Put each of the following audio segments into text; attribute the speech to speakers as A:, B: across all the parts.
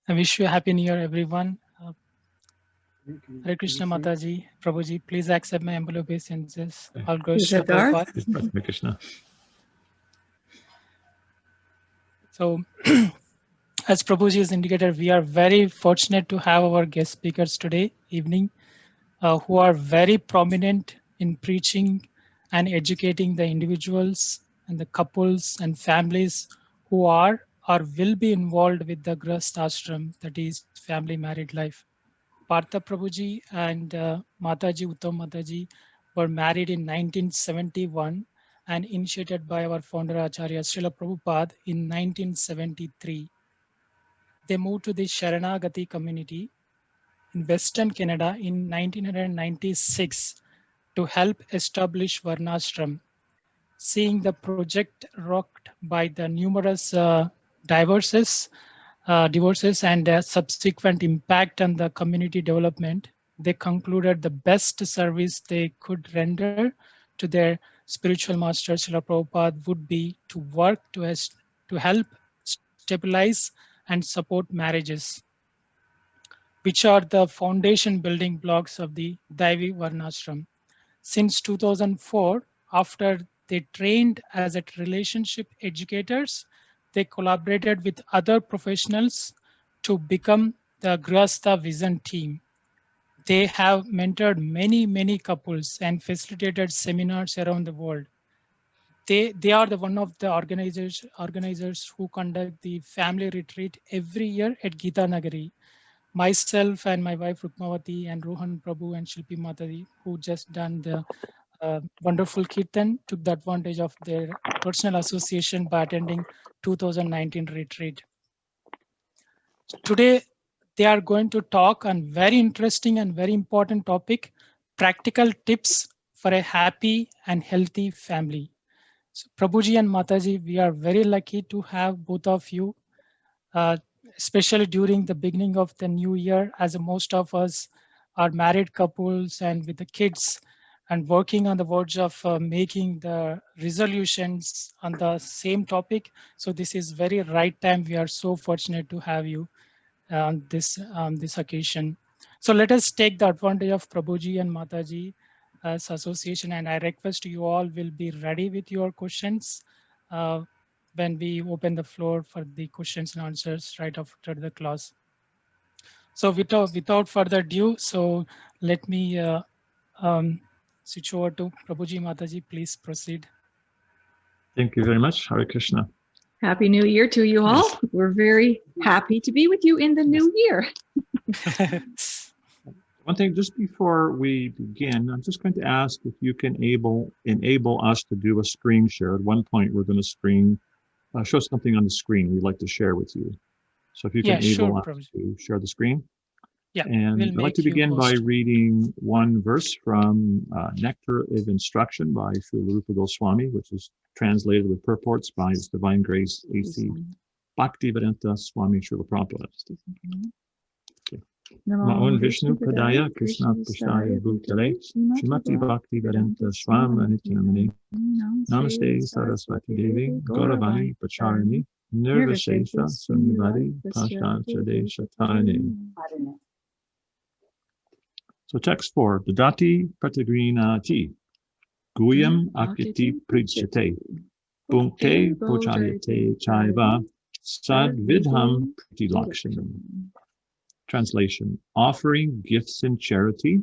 A: I wish you a happy new year, everyone. Hare Krishna Mataji, Prabhuji, please accept my humble obeisances. All glories
B: Is
A: to
B: that Darth?
A: Prabhupada.
C: Hare Krishna.
A: So, as Prabhuji has indicated, we are very fortunate to have our guest speakers today evening, who are very prominent in preaching and educating the individuals and the couples and families who are or will be involved with the Grahast Ashram, that is family married life. Partha Prabhuji and Mataji Uttama Mataji were married in 1971 and initiated by our founder Acharya Srila Prabhupada in 1973. They moved to the Sharanagati community in Western Canada in 1996 to help establish Varnashram. Seeing the project rocked by the numerous divorces and subsequent impact on the community development, they concluded the best service they could render to their spiritual master Srila Prabhupada would be to work to help stabilize and support marriages, which are the foundation building blocks of the Daivi Varnashram. Since 2004, after they trained as a relationship educators, they collaborated with other professionals to become the Grahastha Vision team. They have mentored many couples and facilitated seminars around the world. They are the one of the organizers who conduct the family retreat every year at Gita Nagari. Myself and my wife Rukmavati and Rohan Prabhu and Shilpi Mataji, who just done the wonderful kirtan, took the advantage of their personal association by attending 2019 retreat. Today, they are going to talk on very interesting and very important topic, practical tips for a happy and healthy family. So Prabhuji and Mataji, we are very lucky to have both of you, especially during the beginning of the new year, as most of us are married couples and with the kids and working on the verge of making the resolutions on the same topic. So this is very right time. We are so fortunate to have you on this occasion. So let us take the advantage of Prabhuji and Mataji as association, and I request you all will be ready with your questions when we open the floor for the questions and answers right after the class. So without further ado, so let me switch over to Prabhuji Mataji. Please proceed.
C: Thank you very much. Hare Krishna.
B: Happy New Year to you all.
C: Yes.
B: We're very happy to be with you in the new year.
C: One thing, just before we begin, I'm just going to ask if you can enable us to do a screen share. At one point, we're going to show something on the screen we'd like to share with you. So if you can enable us to share the screen.
A: Yeah,
C: and I'd like to begin by reading one verse from Nectar of Instruction by Srila Rupa Goswami, which is translated with purports by His Divine Grace A.C. Bhaktivedanta Swami Srila Prabhupada. Namo Vishnu Padaya Krishna Prasthaya Bhutale Srimati Bhaktivedanta Swami Nityanamane Namaste Saraswati Devi Gauravani Pacharani Nirvishesha Sunyavadi Paschachade Shatane. So text 4, Dadati Pratagrinati Guyam Akiti Prijate Punkte Pochayate Chaiva Sad Vidham Pratilakshanam. Translation: offering gifts in charity,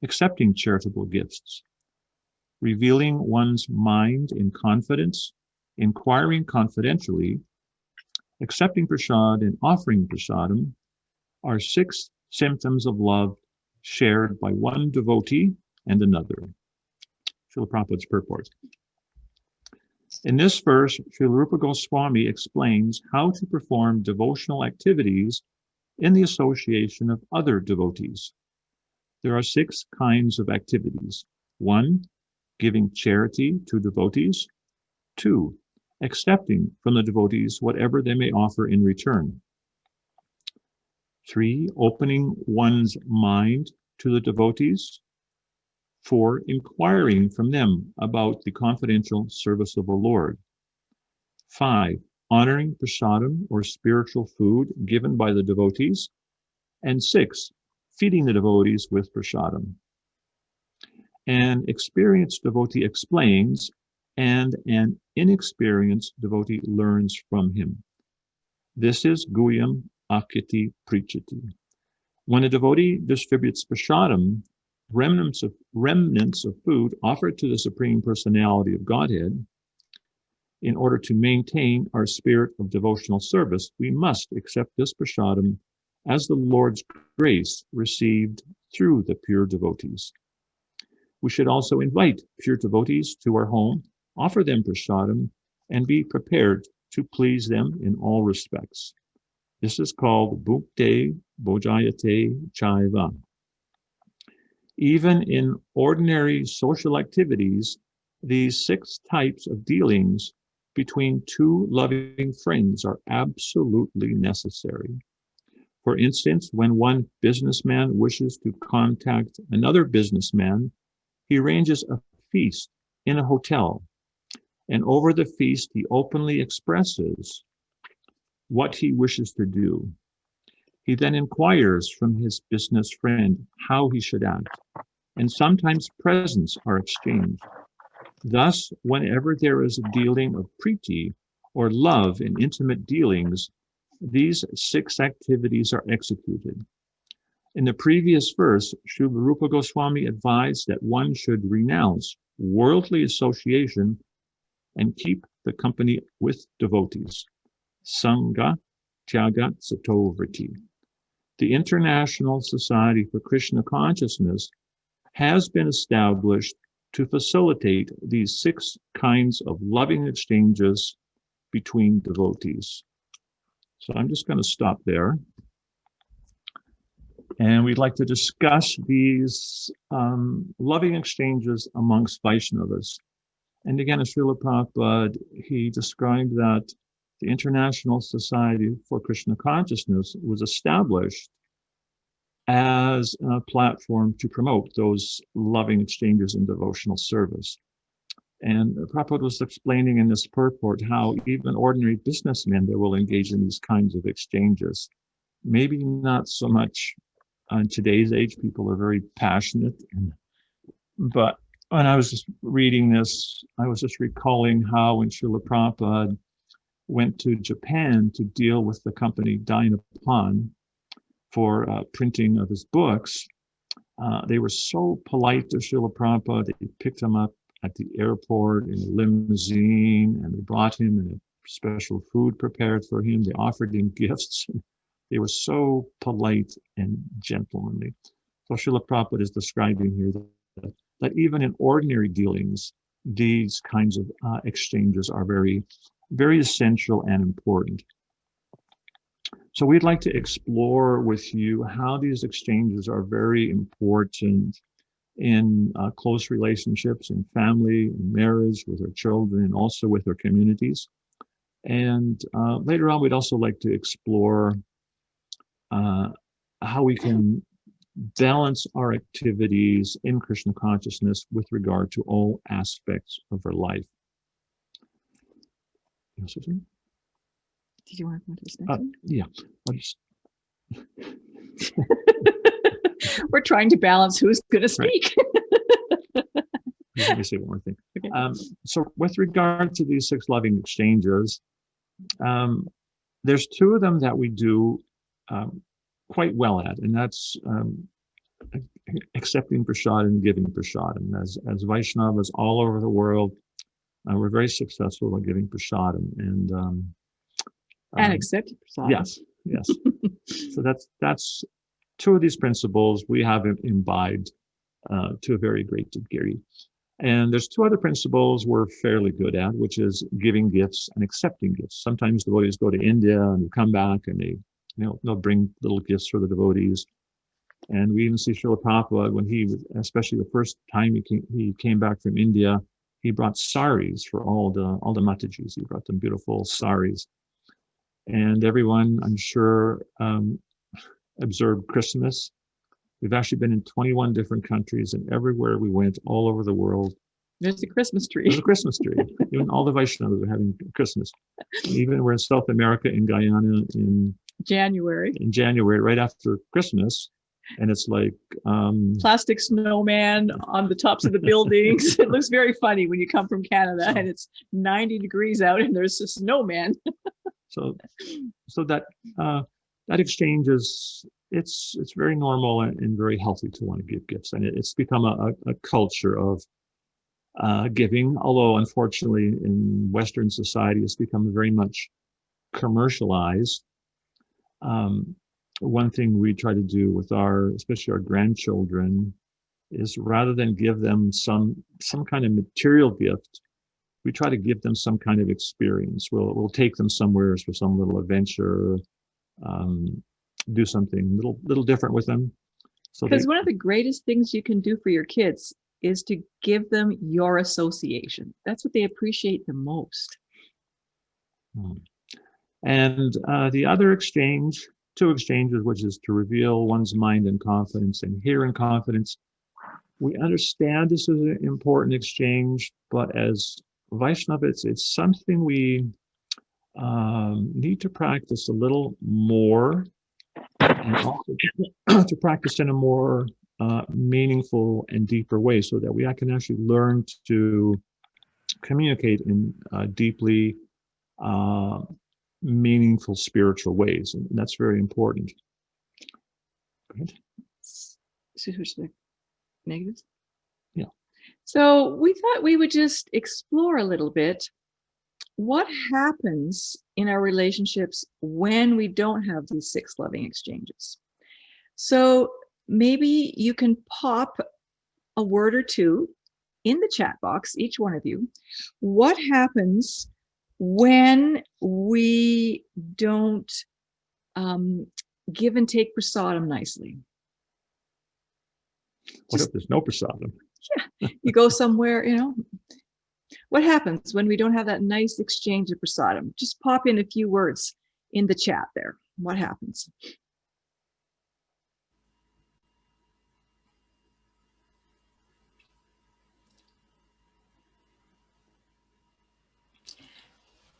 C: accepting charitable gifts, revealing one's mind in confidence, inquiring confidentially, accepting prasad and offering prasadam are 6 symptoms of love shared by one devotee and another. Srila Prabhupada's purport. In this verse, Srila Rupa Goswami explains how to perform devotional activities in the association of other devotees. There are 6 kinds of activities. 1, giving charity to devotees. 2, accepting from the devotees whatever they may offer in return. 3, opening one's mind to the devotees. 4, inquiring from them about the confidential service of the Lord. 5, honoring prasadam or spiritual food given by the devotees. And 6, feeding the devotees with prasadam. An experienced devotee explains, and an inexperienced devotee learns from him. This is Guyam Akiti Prichati. When a devotee distributes prasadam, remnants of food offered to the Supreme Personality of Godhead, in order to maintain our spirit of devotional service, we must accept this prasadam as the Lord's grace received through the pure devotees. We should also invite pure devotees to our home, offer them prasadam, and be prepared to please them in all respects. This is called Bhukte Bojayate Chaiva. Even in ordinary social activities, these 6 types of dealings between 2 loving friends are absolutely necessary. For instance, when one businessman wishes to contact another businessman, he arranges a feast in a hotel, and over the feast, he openly expresses what he wishes to do. He then inquires from his business friend how he should act, and sometimes presents are exchanged. Thus, whenever there is a dealing of priti, or love in intimate dealings, these 6 activities are executed. In the previous verse, Srila Rupa Goswami advised that one should renounce worldly association and keep the company with devotees. Sangha Tyagat Satovriti. The International Society for Krishna Consciousness has been established to facilitate these 6 kinds of loving exchanges between devotees. So I'm just going to stop there. And we'd like to discuss these loving exchanges amongst Vaishnavas. And again, as Srila Prabhupada, he described that the International Society for Krishna Consciousness was established as a platform to promote those loving exchanges in devotional service. And Prabhupada was explaining in this purport how even ordinary businessmen that will engage in these kinds of exchanges. Maybe not so much in today's age, people are very passionate. But when I was just reading this, I was just recalling how when Srila Prabhupada went to Japan to deal with the company Dynapan for printing of his books, they were so polite to Srila Prabhupada. They picked him up at the airport in a limousine, and they brought him in a special food prepared for him. They offered him gifts. They were so polite and gentlemanly. So Srila Prabhupada is describing here that even in ordinary dealings, these kinds of exchanges are very, very essential and important. So we'd like to explore with you how these exchanges are very important in close relationships, in family, in marriage, with our children, and also with our communities. And later on, we'd also like to explore how we can balance our activities in Krishna consciousness with regard to all aspects of our life.
B: Did you want to go to this next one?
C: Yeah. I'll just...
B: We're trying to balance who's going to speak.
C: Right. Let me say one more thing.
B: Okay.
C: So with regard to these 6 loving exchanges, there's 2 of them that we do quite well at, and that's accepting prasadam and giving prasadam. As Vaishnavas all over the world, we're very successful at giving prasadam, and
B: accepting prasadam.
C: Yes. So that's 2 of these principles we have imbibed to a very great degree. And there's 2 other principles we're fairly good at, which is giving gifts and accepting gifts. Sometimes devotees go to India and they come back and they'll bring little gifts for the devotees. And we even see Srila Prabhupada when especially the first time he came back from India, he brought saris for all the Matajis. He brought them beautiful saris. And everyone, I'm sure, observed Christmas. We've actually been in 21 different countries, and everywhere we went, all over the world,
B: There's the Christmas
C: There's
B: tree.
C: a Christmas tree. Even all the Vaishnavas are having Christmas. Even we're in South America, in Guyana, in
B: January.
C: January, right after Christmas, and it's like
B: Plastic snowman on the tops of the buildings. It looks very funny when you come from Canada and it's 90 degrees out and there's a snowman.
C: so that exchange is it's very normal and very healthy to want to give gifts, and it's become a culture of giving. Although unfortunately in Western society it's become very much commercialized. One thing we try to do with especially our grandchildren, is rather than give them some kind of material gift, we try to give them some kind of experience. We'll take them somewhere for some little adventure, do something little different with them. So
B: because one of the greatest things you can do for your kids is to give them your association. That's what they appreciate the most.
C: And the other exchange, two exchanges, which is to reveal one's mind in confidence and hear in confidence. We understand this is an important exchange, but as Vaishnava, it's something we need to practice a little more, and also to practice in a more meaningful and deeper way, so that I can actually learn to communicate in deeply meaningful spiritual ways, and that's very important. Go ahead.
B: Negatives?
C: Yeah.
B: So we thought we would just explore a little bit what happens in our relationships when we don't have these 6 loving exchanges. So maybe you can pop a word or two in the chat box, each one of you. What happens when we don't give and take prasadam nicely?
C: What if there's no prasadam?
B: Yeah, you go somewhere, what happens when we don't have that nice exchange of prasadam? Just pop in a few words in the chat there. What happens?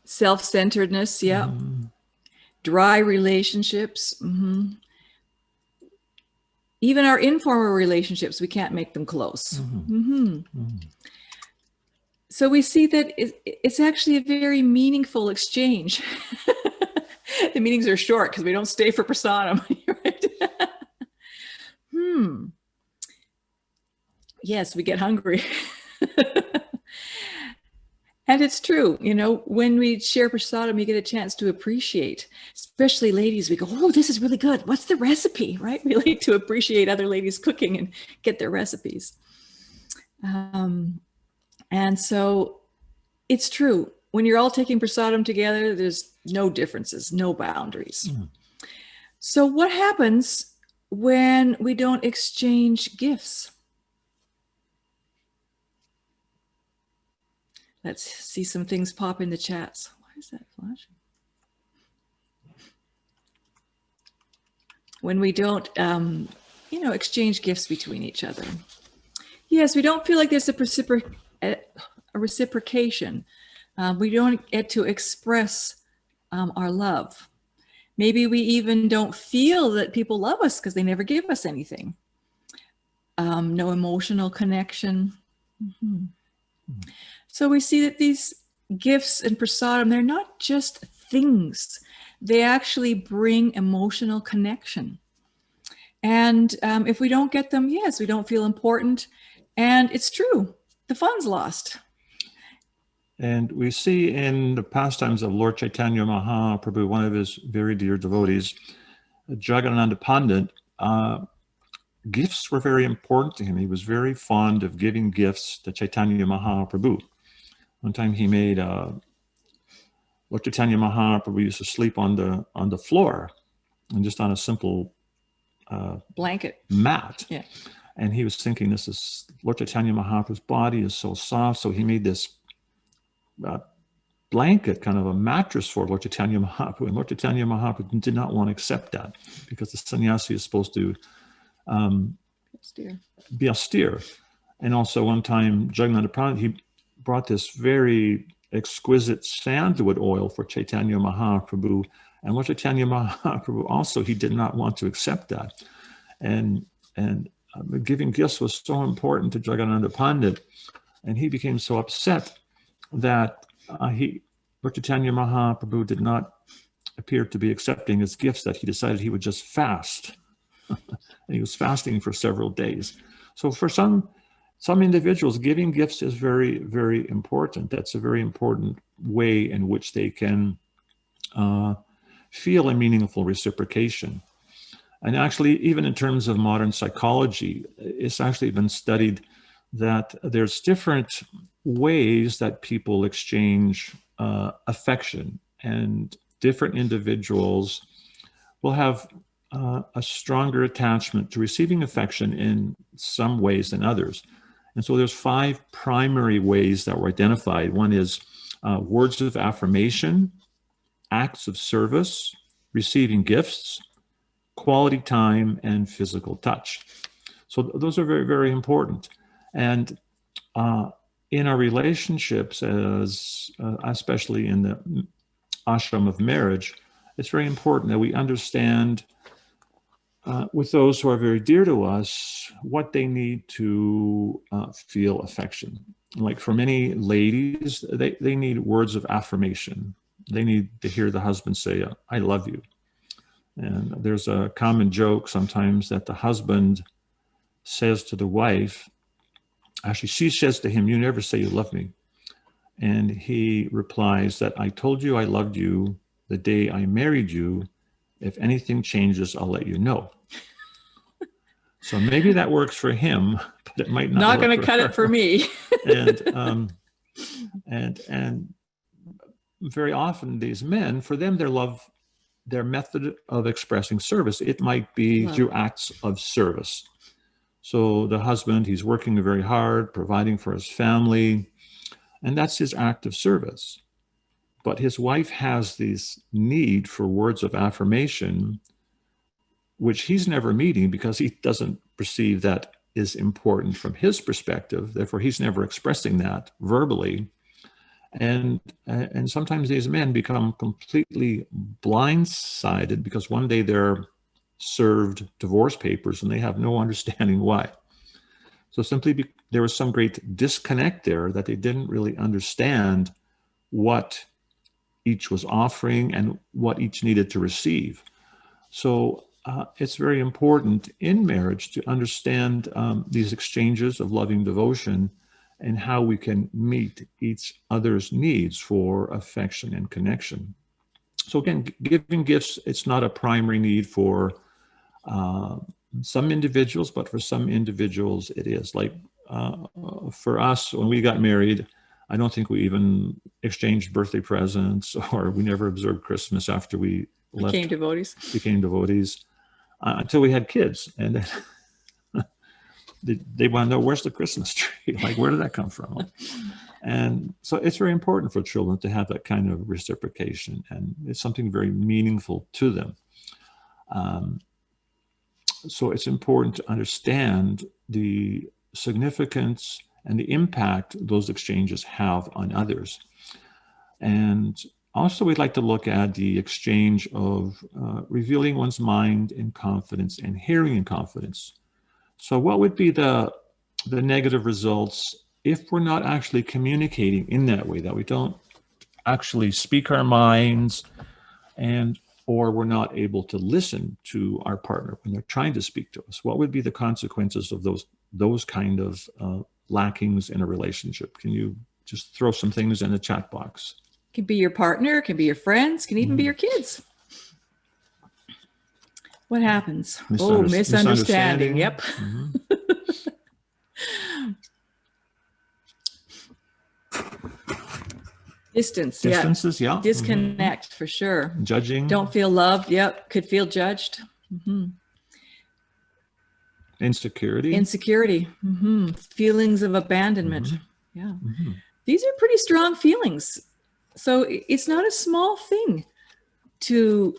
B: Self-centeredness, yeah. Dry relationships. Even our informal relationships, we can't make them close. So we see that it's actually a very meaningful exchange. The meetings are short because we don't stay for prasadam. Right? Yes, we get hungry. And it's true, when we share prasadam, you get a chance to appreciate, especially ladies. We go, oh, this is really good. What's the recipe, right? We like to appreciate other ladies cooking and get their recipes. And so it's true. When you're all taking prasadam together, there's no differences, no boundaries. So what happens when we don't exchange gifts? Let's see some things pop in the chats. Why is that flashing? When we don't, exchange gifts between each other. Yes, we don't feel like there's a reciprocation. We don't get to express our love. Maybe we even don't feel that people love us because they never give us anything. No emotional connection. So we see that these gifts and prasadam, they're not just things. They actually bring emotional connection. And if we don't get them, yes, we don't feel important. And it's true, the fun's lost.
C: And we see in the pastimes of Lord Chaitanya Mahaprabhu, one of his very dear devotees, Jagadananda Pandit, gifts were very important to him. He was very fond of giving gifts to Chaitanya Mahaprabhu. One time he made Lord Chaitanya Mahaprabhu used to sleep on the floor, and just on a simple
B: blanket
C: mat.
B: Yeah.
C: And he was thinking, this is Lord Chaitanya Mahaprabhu's body is so soft, so he made this blanket, kind of a mattress for Lord Chaitanya Mahaprabhu. And Lord Chaitanya Mahaprabhu did not want to accept that, because the sannyasi is supposed to be austere. And also one time, Jagannath Pandit, he brought this very exquisite sandalwood oil for Chaitanya Mahaprabhu. And what Chaitanya Mahaprabhu also, he did not want to accept that. And giving gifts was so important to Jagannath Pandit. And he became so upset that Lord Chaitanya Mahaprabhu did not appear to be accepting his gifts, that he decided he would just fast. And he was fasting for several days. So for some individuals, giving gifts is very, very important. That's a very important way in which they can feel a meaningful reciprocation. And actually, even in terms of modern psychology, it's actually been studied that there's different ways that people exchange affection, and different individuals will have a stronger attachment to receiving affection in some ways than others. And so there's 5 primary ways that were identified. One is words of affirmation, acts of service, receiving gifts, quality time, and physical touch. So those are very, very important. And in our relationships, especially in the ashram of marriage, it's very important that we understand with those who are very dear to us what they need to feel affection. Like for many ladies, they need words of affirmation. They need to hear the husband say, "I love you." And there's a common joke sometimes that the husband says to the wife, actually she says to him, "You never say you love me." And he replies that, "I told you I loved you the day I married you. If anything changes, I'll let you know." So maybe that works for him, but it might not
B: going to cut
C: her.
B: it for me.
C: and very often these men, for them, their method of expressing service, it might be through acts of service. So the husband, he's working very hard, providing for his family, and that's his act of service. But his wife has this need for words of affirmation, which he's never meeting because he doesn't perceive that is important from his perspective. Therefore, he's never expressing that verbally. And sometimes these men become completely blindsided because one day they're served divorce papers and they have no understanding why. So simply there was some great disconnect there, that they didn't really understand what each was offering and what each needed to receive. So it's very important in marriage to understand these exchanges of loving devotion and how we can meet each other's needs for affection and connection. So again, giving gifts, it's not a primary need for some individuals, but for some individuals it is. Like for us, when we got married, I don't think we even exchanged birthday presents, or we never observed Christmas after we became devotees until we had kids. And they want to know, where's the Christmas tree? Like, where did that come from? And so it's very important for children to have that kind of reciprocation, and it's something very meaningful to them. So it's important to understand the significance and the impact those exchanges have on others. And also, we'd like to look at the exchange of revealing one's mind in confidence and hearing in confidence. So what would be the negative results if we're not actually communicating in that way, that we don't actually speak our minds, or we're not able to listen to our partner when they're trying to speak to us? What would be the consequences of those kind of lackings in a relationship? Can you just throw some things in the chat box?
B: Can be your partner, can be your friends, can even be your kids. What happens? Misunderstanding. Yep.
C: Mm-hmm. Distances, yeah.
B: Disconnect, for sure.
C: Judging.
B: Don't feel loved. Yep. Could feel judged. Mm-hmm.
C: Insecurity.
B: Mm-hmm. Feelings of abandonment.
C: Mm-hmm.
B: Yeah.
C: Mm-hmm.
B: These are pretty strong feelings. So it's not a small thing to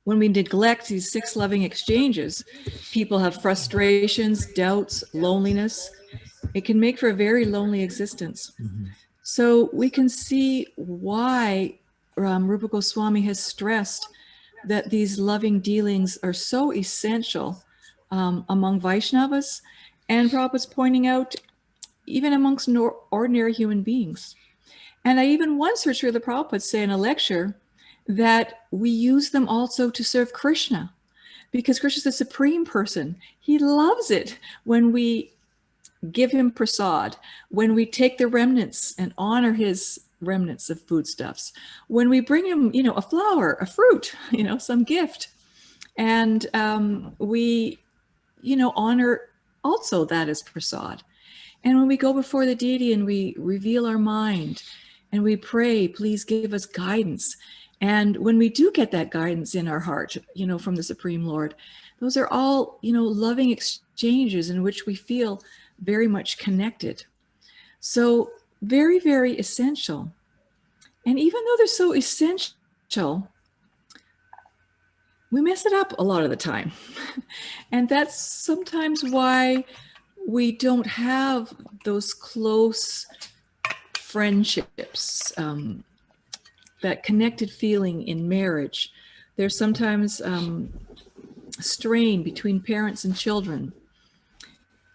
B: when we neglect these 6 loving exchanges, people have frustrations, doubts, loneliness. It can make for a very lonely existence. So we can see why Rupa Goswami has stressed that these loving dealings are so essential among Vaishnavas, and Prabhupada's pointing out even amongst ordinary human beings. And I even once heard Srila Prabhupada say in a lecture that we use them also to serve Krishna, because Krishna is the supreme person. He loves it when we give him prasad, when we take the remnants and honor his remnants of foodstuffs, when we bring him, a flower, a fruit, some gift, and we, honor also that as prasad. And when we go before the deity and we reveal our mind and we pray, please give us guidance. And when we do get that guidance in our heart, from the Supreme Lord, those are all, loving exchanges in which we feel very much connected. So very, very essential. And even though they're so essential, we mess it up a lot of the time. And that's sometimes why we don't have those close friendships, that connected feeling in marriage. There's sometimes strain between parents and children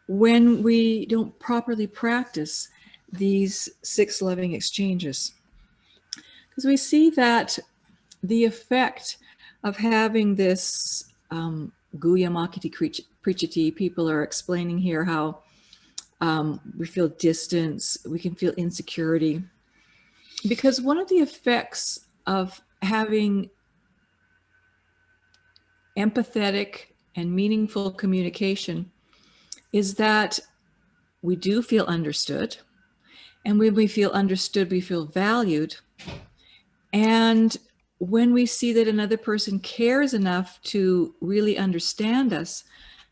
B: when we don't properly practice these 6 loving exchanges. Because we see that the effect of having this Guyamakiti Prichati, people are explaining here how we feel distance, we can feel insecurity. Because one of the effects of having empathetic and meaningful communication is that we do feel understood. And when we feel understood, we feel valued. And when we see that another person cares enough to really understand us,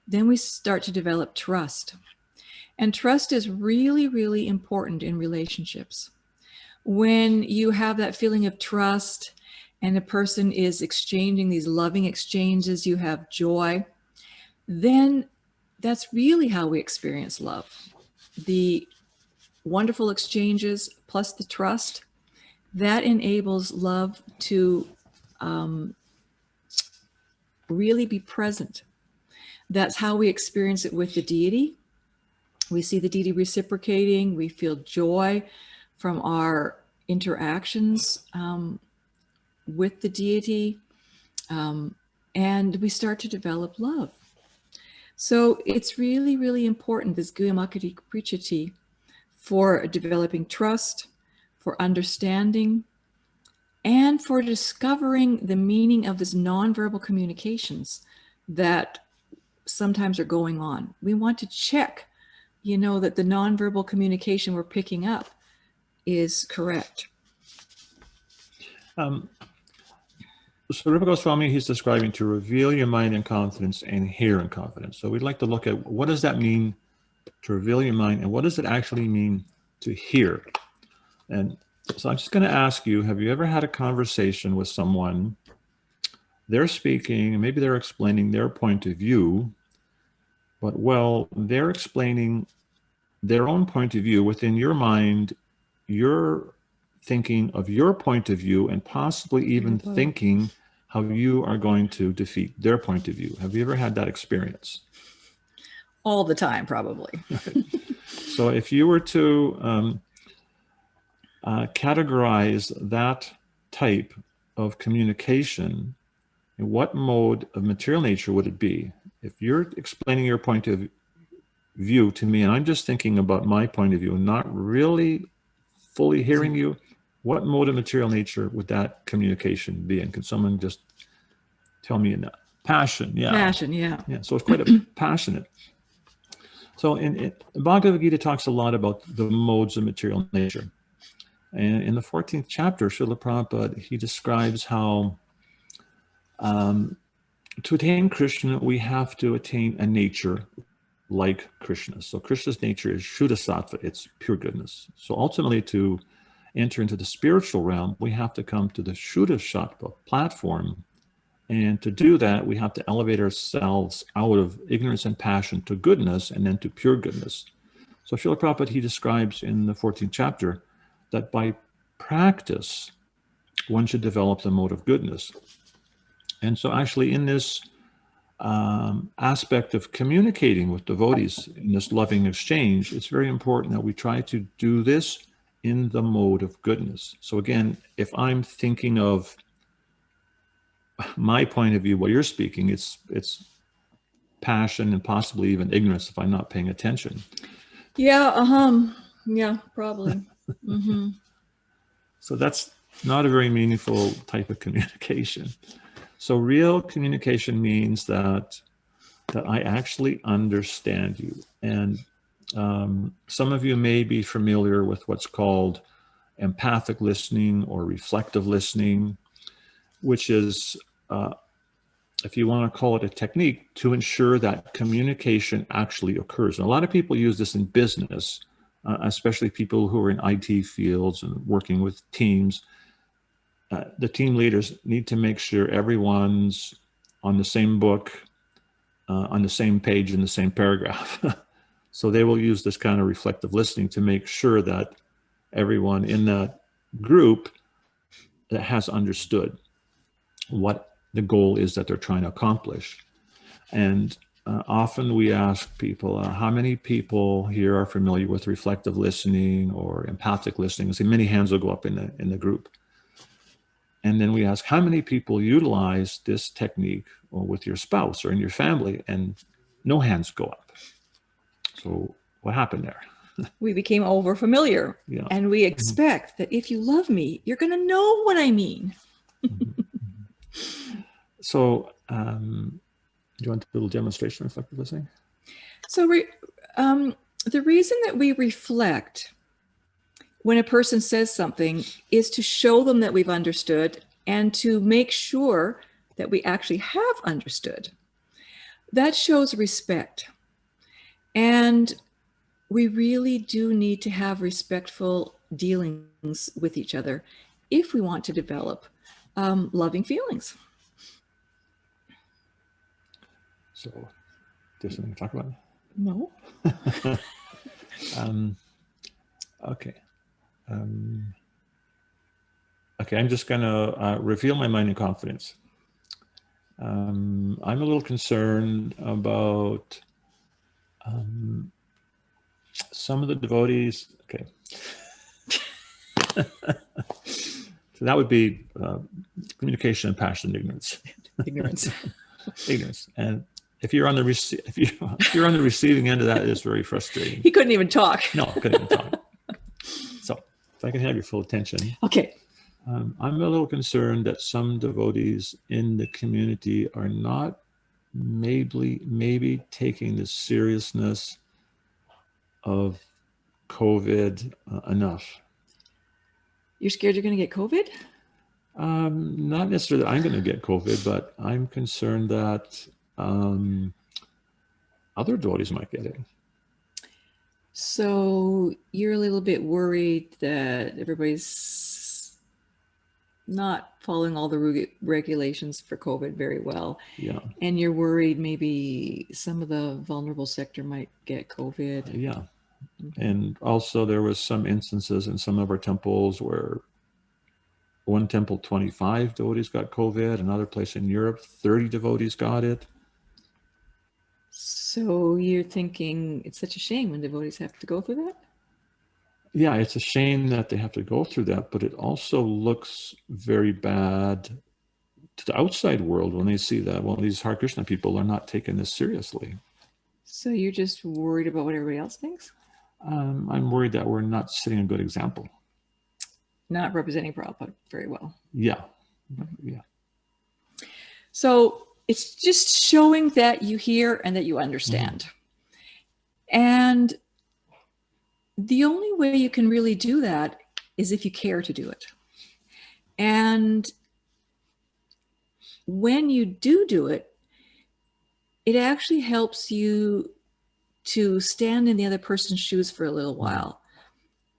B: then we start to develop trust. And trust is really, really important in relationships. When you have that feeling of trust and a person is exchanging these loving exchanges, you have joy, then that's really how we experience love. The wonderful exchanges plus the trust, that enables love to really be present. That's how we experience it with the deity. We see the deity reciprocating. We feel joy from our interactions with the deity, and we start to develop love. So it's really, really important, this Guyamakati Prichati, for developing trust, for understanding, and for discovering the meaning of this nonverbal communications that sometimes are going on. We want to check, that the nonverbal communication we're picking up is correct.
C: So Rupa Goswami, he's describing to reveal your mind in confidence and hear in confidence. So we'd like to look at what does that mean to reveal your mind, and what does it actually mean to hear? And so I'm just going to ask you, have you ever had a conversation with someone, they're speaking, and maybe they're explaining their point of view, but well, they're explaining their own point of view within your mind, you're thinking of your point of view and possibly even thinking how you are going to defeat their point of view. Have you ever had that experience?
B: All the time, probably.
C: So if you were to categorize that type of communication, in what mode of material nature would it be? If you're explaining your point of view to me and I'm just thinking about my point of view and not really fully hearing you, what mode of material nature would that communication be? And can someone just tell me in that? Passion, yeah.
B: Passion, yeah.
C: Yeah, so it's quite a passionate. So in Bhagavad Gita talks a lot about the modes of material nature. And in the 14th chapter, Srila Prabhupada, he describes how to attain Krishna, we have to attain a nature like Krishna. So Krishna's nature is Shuddha Sattva, it's pure goodness. So ultimately to enter into the spiritual realm, we have to come to the Shuddha Sattva platform And to do that, we have to elevate ourselves out of ignorance and passion to goodness and then to pure goodness. So Srila Prabhupada, he describes in the 14th chapter that by practice, one should develop the mode of goodness. And so actually in this aspect of communicating with devotees in this loving exchange, it's very important that we try to do this in the mode of goodness. So again, if I'm thinking of my point of view, what you're speaking, it's passion and possibly even ignorance if I'm not paying attention.
B: Yeah, yeah, probably.
C: So that's not a very meaningful type of communication. So real communication means that I actually understand you. And some of you may be familiar with what's called empathic listening or reflective listening, which is, if you want to call it a technique, to ensure that communication actually occurs. And a lot of people use this in business, especially people who are in IT fields and working with teams. The team leaders need to make sure everyone's on the same book, on the same page, in the same paragraph. So they will use this kind of reflective listening to make sure that everyone in that group that has understood what the goal is that they're trying to accomplish. And often we ask people, how many people here are familiar with reflective listening or empathic listening? And so many hands will go up in the group. And then we ask, how many people utilize this technique with your spouse or in your family? And no hands go up. So what happened there?
B: We became over familiar.
C: Yeah.
B: And we expect that if you love me, you're going to know what I mean.
C: So do you want a little demonstration of reflective listening?
B: So the reason that we reflect when a person says something is to show them that we've understood and to make sure that we actually have understood. That shows respect. And we really do need to have respectful dealings with each other if we want to develop loving feelings.
C: So, there's something to talk about?
B: No.
C: Okay. Okay, I'm just going to reveal my mind in confidence. I'm a little concerned about some of the devotees. Okay. So that would be communication and passion and ignorance.
B: Ignorance.
C: Ignorance. And if you're on the receiving end of that, it's very frustrating.
B: He couldn't even talk.
C: No, I couldn't even talk. So if I can have your full attention.
B: Okay.
C: I'm a little concerned that some devotees in the community are not maybe taking the seriousness of COVID enough.
B: You're scared you're going to get COVID?
C: Not necessarily that I'm going to get COVID, but I'm concerned that other devotees might get it.
B: So you're a little bit worried that everybody's not following all the regulations for COVID very well.
C: Yeah.
B: And you're worried maybe some of the vulnerable sector might get COVID.
C: Yeah. And also there was some instances in some of our temples where one temple, 25 devotees got COVID, another place in Europe, 30 devotees got it.
B: So you're thinking it's such a shame when devotees have to go through that?
C: Yeah, it's a shame that they have to go through that, but it also looks very bad to the outside world when they see that, well, these Hare Krishna people are not taking this seriously.
B: So you're just worried about what everybody else thinks?
C: I'm worried that we're not setting a good example.
B: Not representing Prabhupada very well.
C: Yeah. Yeah.
B: So it's just showing that you hear and that you understand. And the only way you can really do that is if you care to do it. And when you do it, it actually helps you to stand in the other person's shoes for a little while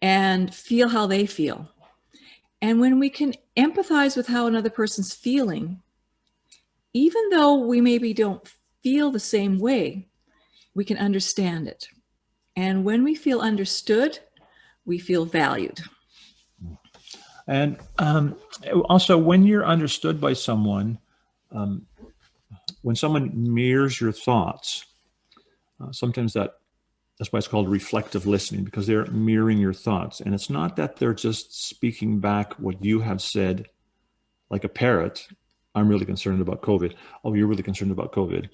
B: and feel how they feel. And when we can empathize with how another person's feeling, even though we maybe don't feel the same way, we can understand it. And when we feel understood, we feel valued.
C: And also, when you're understood by someone, when someone mirrors your thoughts, sometimes that's why it's called reflective listening, because they're mirroring your thoughts. And it's not that they're just speaking back what you have said, like a parrot. I'm really concerned about COVID. Oh, you're really concerned about COVID.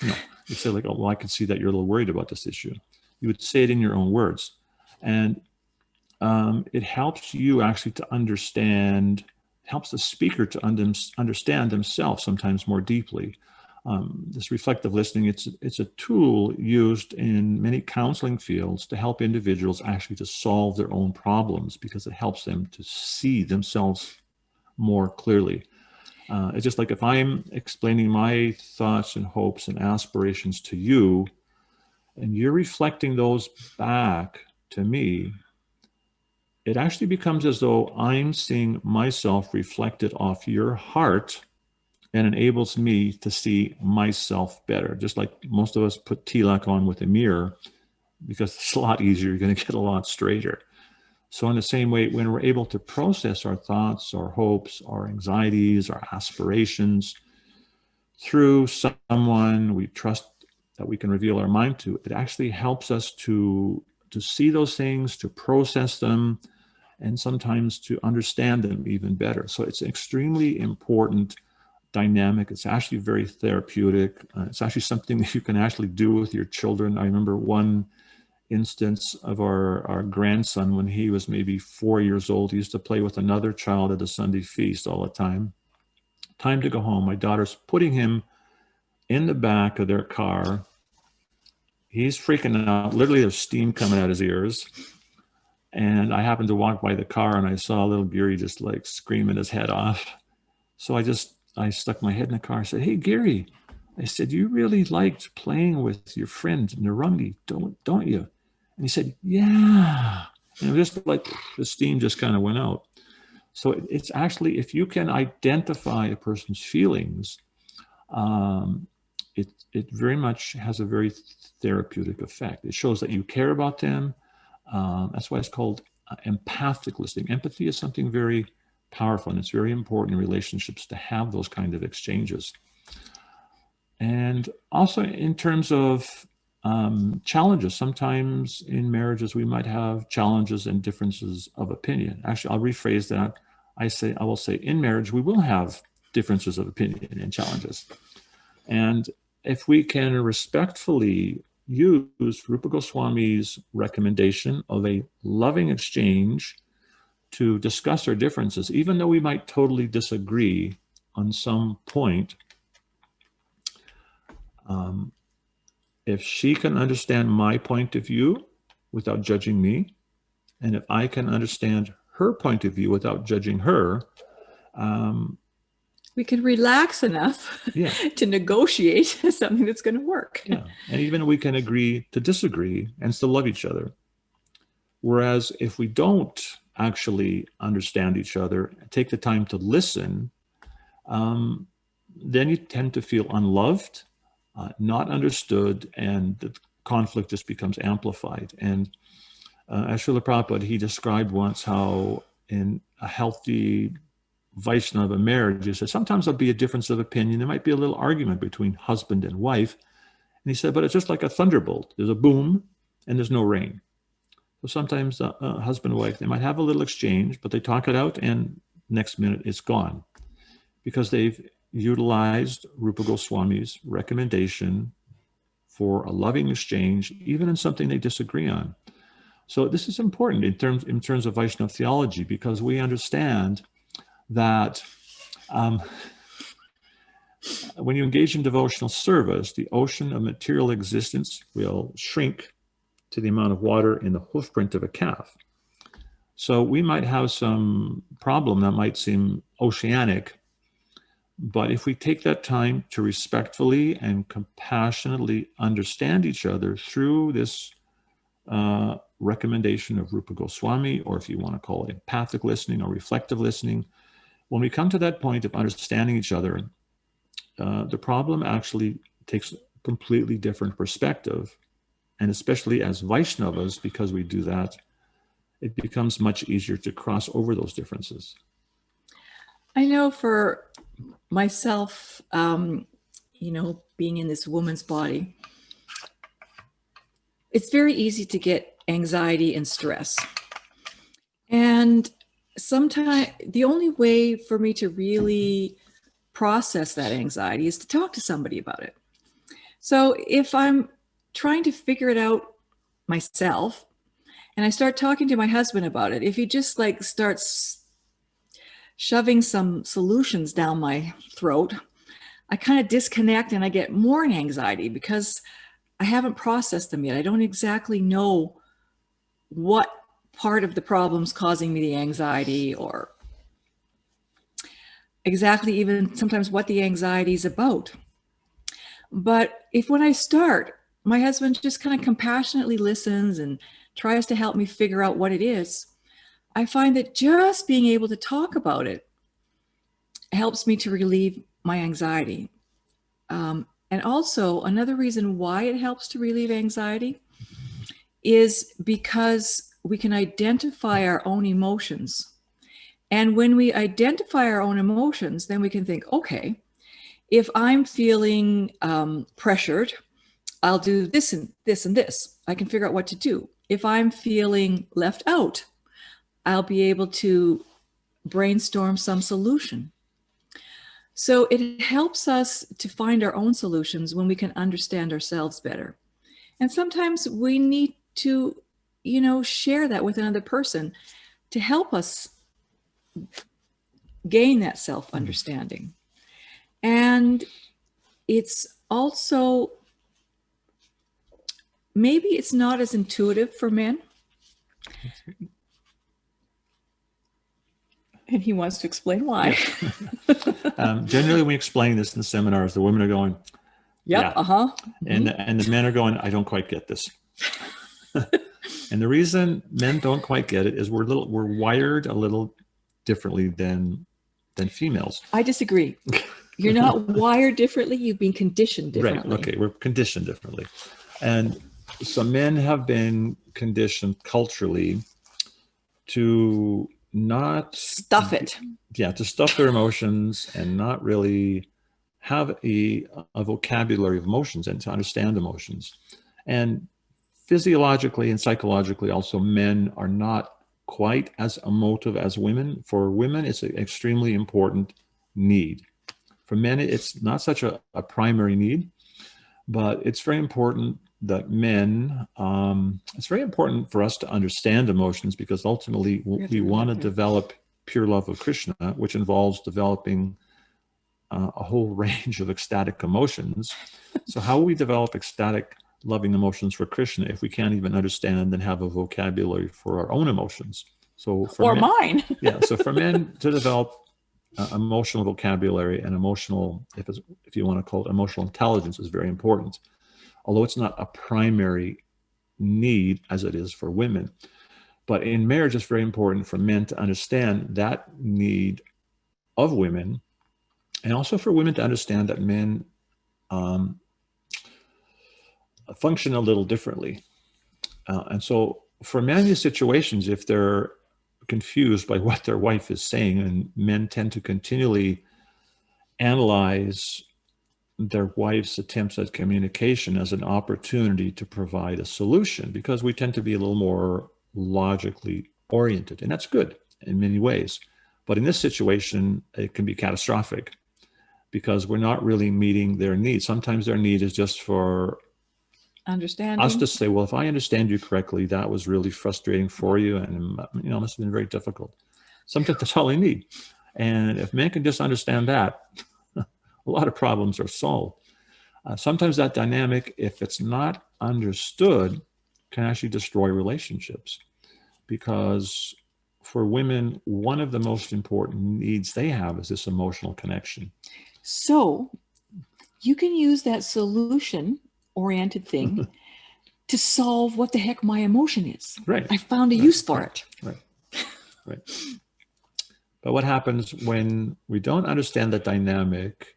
C: No, you say like, oh, well, I can see that you're a little worried about this issue. You would say it in your own words. And it helps you actually to understand, helps the speaker to understand themselves sometimes more deeply. This reflective listening, it's a tool used in many counseling fields to help individuals actually to solve their own problems, because it helps them to see themselves more clearly. It's just like if I'm explaining my thoughts and hopes and aspirations to you, and you're reflecting those back to me, it actually becomes as though I'm seeing myself reflected off your heart, and enables me to see myself better. Just like most of us put TLAC on with a mirror, because it's a lot easier, you're going to get a lot straighter. So in the same way, when we're able to process our thoughts, our hopes, our anxieties, our aspirations through someone we trust that we can reveal our mind to, it actually helps us to see those things, to process them, and sometimes to understand them even better. So it's an extremely important dynamic. It's actually very therapeutic. It's actually something that you can actually do with your children. I remember one instance of our grandson when he was maybe 4 years old. He used to play with another child at a Sunday feast all the time. Time to go home. My daughter's putting him in the back of their car. He's freaking out. Literally, there's steam coming out his ears. And I happened to walk by the car, and I saw little Gary just like screaming his head off. So I stuck my head in the car. I said, "Hey, Gary," I said, "you really liked playing with your friend Narungi, don't you?" And he said, "Yeah." And it was just like the steam just kind of went out. So it's actually, if you can identify a person's feelings, it very much has a very therapeutic effect. It shows that you care about them. That's why it's called empathic listening. Empathy is something very powerful, and it's very important in relationships to have those kind of exchanges. And also in terms of challenges, sometimes in marriages we might have challenges and differences of opinion. Actually, I'll rephrase that. I will say in marriage we will have differences of opinion and challenges. And if we can respectfully use Rupa Goswami's recommendation of a loving exchange to discuss our differences, even though we might totally disagree on some point, if she can understand my point of view without judging me, and if I can understand her point of view without judging her,
B: we can relax enough to negotiate something that's going to work.
C: Yeah, and even we can agree to disagree and still love each other. Whereas if we don't actually understand each other, take the time to listen, then you tend to feel unloved, not understood, and the conflict just becomes amplified. And as Srila Prabhupada, he described once how in a healthy Vaishnava marriage, he said, sometimes there'll be a difference of opinion. There might be a little argument between husband and wife. And he said, but it's just like a thunderbolt. There's a boom and there's no rain. So sometimes husband and wife, they might have a little exchange, but they talk it out and next minute it's gone, because they've utilized Rupa Goswami's recommendation for a loving exchange, even in something they disagree on. So this is important in terms of Vaishnava theology, because we understand that when you engage in devotional service, the ocean of material existence will shrink to the amount of water in the hoofprint of a calf. So we might have some problem that might seem oceanic, but if we take that time to respectfully and compassionately understand each other through this recommendation of Rupa Goswami, or if you want to call it empathic listening or reflective listening, when we come to that point of understanding each other, the problem actually takes a completely different perspective. And especially as Vaishnavas, because we do that, it becomes much easier to cross over those differences.
B: I know for myself, you know, being in this woman's body, it's very easy to get anxiety and stress. And sometimes the only way for me to really process that anxiety is to talk to somebody about it. So if I'm trying to figure it out myself and I start talking to my husband about it, if he just like starts shoving some solutions down my throat, I kind of disconnect and I get more anxiety because I haven't processed them yet. I don't exactly know what part of the problem's causing me the anxiety, or exactly even sometimes what the anxiety is about. But if when I start, my husband just kind of compassionately listens and tries to help me figure out what it is, I find that just being able to talk about it helps me to relieve my anxiety. And also another reason why it helps to relieve anxiety is because we can identify our own emotions. And when we identify our own emotions, then we can think, okay, if I'm feeling pressured, I'll do this and this and this. I can figure out what to do. If I'm feeling left out, I'll be able to brainstorm some solution. So it helps us to find our own solutions when we can understand ourselves better. And sometimes we need to, you know, share that with another person to help us gain that self-understanding. And it's also, maybe it's not as intuitive for men. And he wants to explain why.
C: Yeah. Generally, when we explain this in the seminars, the women are going,
B: yep,
C: yeah.
B: Mm-hmm.
C: And the men are going, I don't quite get this. And the reason men don't quite get it is we're wired a little differently than females.
B: I disagree. You're not wired differently. You've been conditioned differently.
C: Right. Okay. We're conditioned differently. And so men have been conditioned culturally to not
B: stuff it.
C: Yeah, to stuff their emotions and not really have a vocabulary of emotions and to understand emotions. And physiologically and psychologically also, men are not quite as emotive as women. For women, it's an extremely important need. For men, it's not such a primary need, but it's very important that men, it's very important for us to understand emotions, because ultimately we want to develop pure love of Krishna, which involves developing a whole range of ecstatic emotions. So how will we develop ecstatic, loving emotions for Krishna if we can't even understand and have a vocabulary for our own emotions? So for men,
B: mine.
C: Yeah, so for men to develop emotional vocabulary and emotional, if you want to call it emotional intelligence, is very important. Although it's not a primary need as it is for women. But in marriage, it's very important for men to understand that need of women, and also for women to understand that men function a little differently. And so for many situations, if they're confused by what their wife is saying, and men tend to continually analyze their wife's attempts at communication as an opportunity to provide a solution, because we tend to be a little more logically oriented, and that's good in many ways. But in this situation, it can be catastrophic because we're not really meeting their needs. Sometimes their need is just for
B: understanding
C: us to say, well, if I understand you correctly, that was really frustrating for you, and you know, must have been very difficult. Sometimes that's all they need. And if men can just understand that, a lot of problems are solved. Sometimes that dynamic, if it's not understood, can actually destroy relationships, because for women, one of the most important needs they have is this emotional connection.
B: So you can use that solution-oriented thing to solve what the heck my emotion is.
C: Right.
B: I found a use for it.
C: Right. But what happens when we don't understand the dynamic?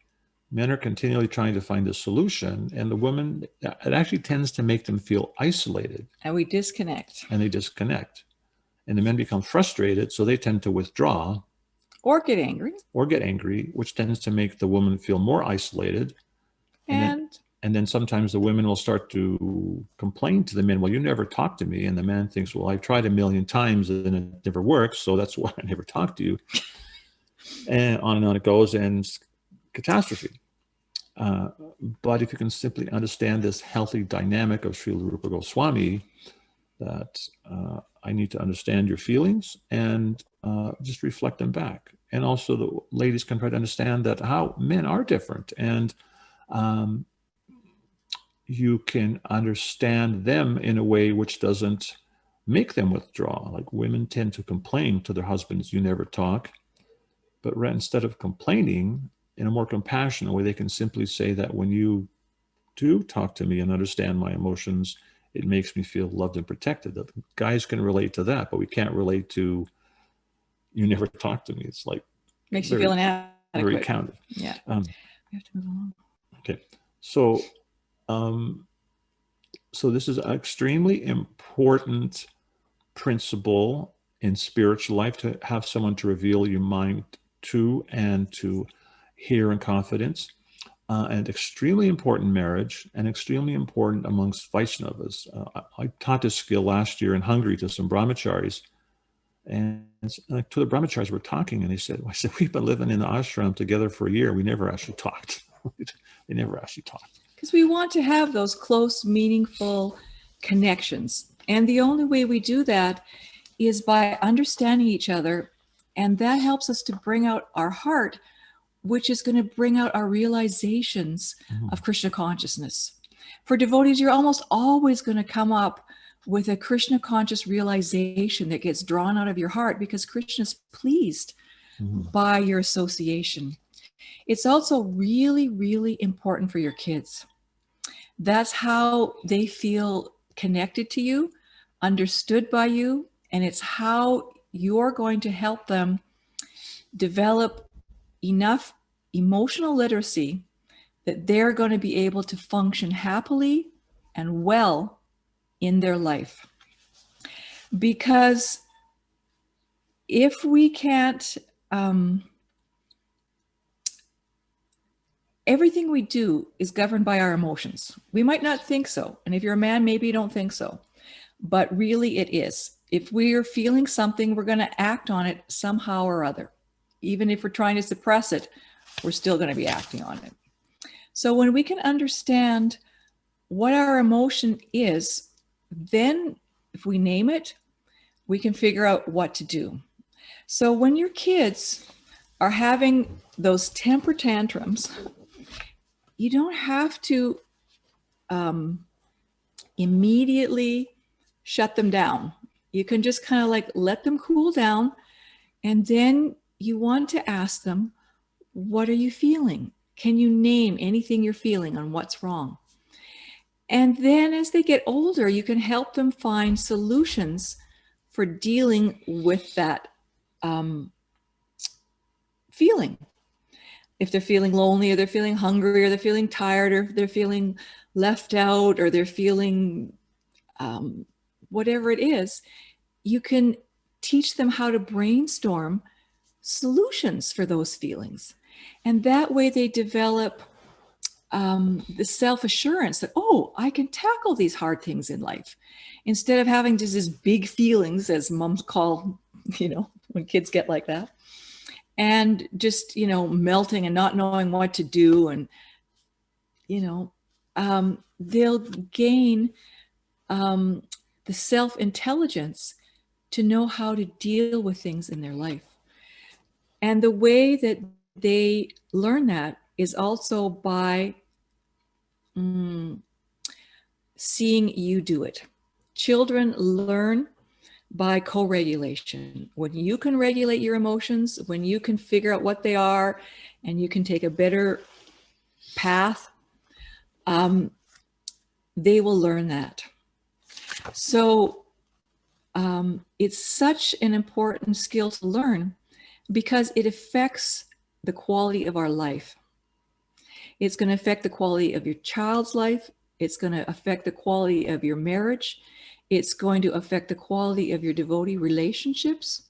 C: Men are continually trying to find a solution, and the woman, it actually tends to make them feel isolated.
B: And we disconnect.
C: And they disconnect. And the men become frustrated, so they tend to withdraw.
B: Or get angry.
C: Which tends to make the woman feel more isolated. And then sometimes the women will start to complain to the men, well, you never talk to me. And the man thinks, well, I've tried 1,000,000 times and it never works, so that's why I never talk to you. And on it goes, and it's catastrophe. But if you can simply understand this healthy dynamic of Srila Rupa Goswami, that I need to understand your feelings and just reflect them back. And also the ladies can try to understand that how men are different, and you can understand them in a way which doesn't make them withdraw. Like women tend to complain to their husbands, you never talk. But instead of complaining, in a more compassionate way, they can simply say that when you do talk to me and understand my emotions, it makes me feel loved and protected. That guys can relate to that, but we can't relate to you never talk to me. It's like
B: makes you feel inadequate.
C: Very counted.
B: Yeah. We have to move along.
C: Okay. So this is an extremely important principle in spiritual life, to have someone to reveal your mind to and to hear in confidence. And extremely important in marriage, and extremely important amongst Vaishnavas. I taught this skill last year in Hungary to some brahmacharis, and to the brahmacharis we're talking, and I said, we've been living in the ashram together for a year. We never actually talked. They never actually talked.
B: Because we want to have those close, meaningful connections. And the only way we do that is by understanding each other. And that helps us to bring out our heart, which is going to bring out our realizations of Krishna consciousness. For devotees, you're almost always going to come up with a Krishna conscious realization that gets drawn out of your heart, because Krishna is pleased by your association. It's also really, really important for your kids. That's how they feel connected to you, understood by you, and it's how you're going to help them develop enough emotional literacy that they're going to be able to function happily and well in their life. Because if we can't, everything we do is governed by our emotions. We might not think so. And if you're a man, maybe you don't think so. But really it is. If we're feeling something, we're going to act on it somehow or other. Even if we're trying to suppress it, we're still going to be acting on it. So when we can understand what our emotion is, then if we name it, we can figure out what to do. So when your kids are having those temper tantrums, you don't have to immediately shut them down. You can just kind of like let them cool down, and then you want to ask them, what are you feeling? Can you name anything you're feeling on what's wrong? And then as they get older, you can help them find solutions for dealing with that feeling. If they're feeling lonely, or they're feeling hungry, or they're feeling tired, or if they're feeling left out, or they're feeling whatever it is, you can teach them how to brainstorm solutions for those feelings. And that way they develop the self-assurance that, oh, I can tackle these hard things in life. Instead of having just these big feelings, as moms call, when kids get like that, and just, melting and not knowing what to do. And, they'll gain the self-intelligence to know how to deal with things in their life. And the way that they learn that is also by seeing you do it. Children learn by co-regulation. When you can regulate your emotions, when you can figure out what they are, and you can take a better path, they will learn that. So it's such an important skill to learn, because it affects the quality of our life. It's going to affect the quality of your child's life. It's going to affect the quality of your marriage. It's going to affect the quality of your devotee relationships.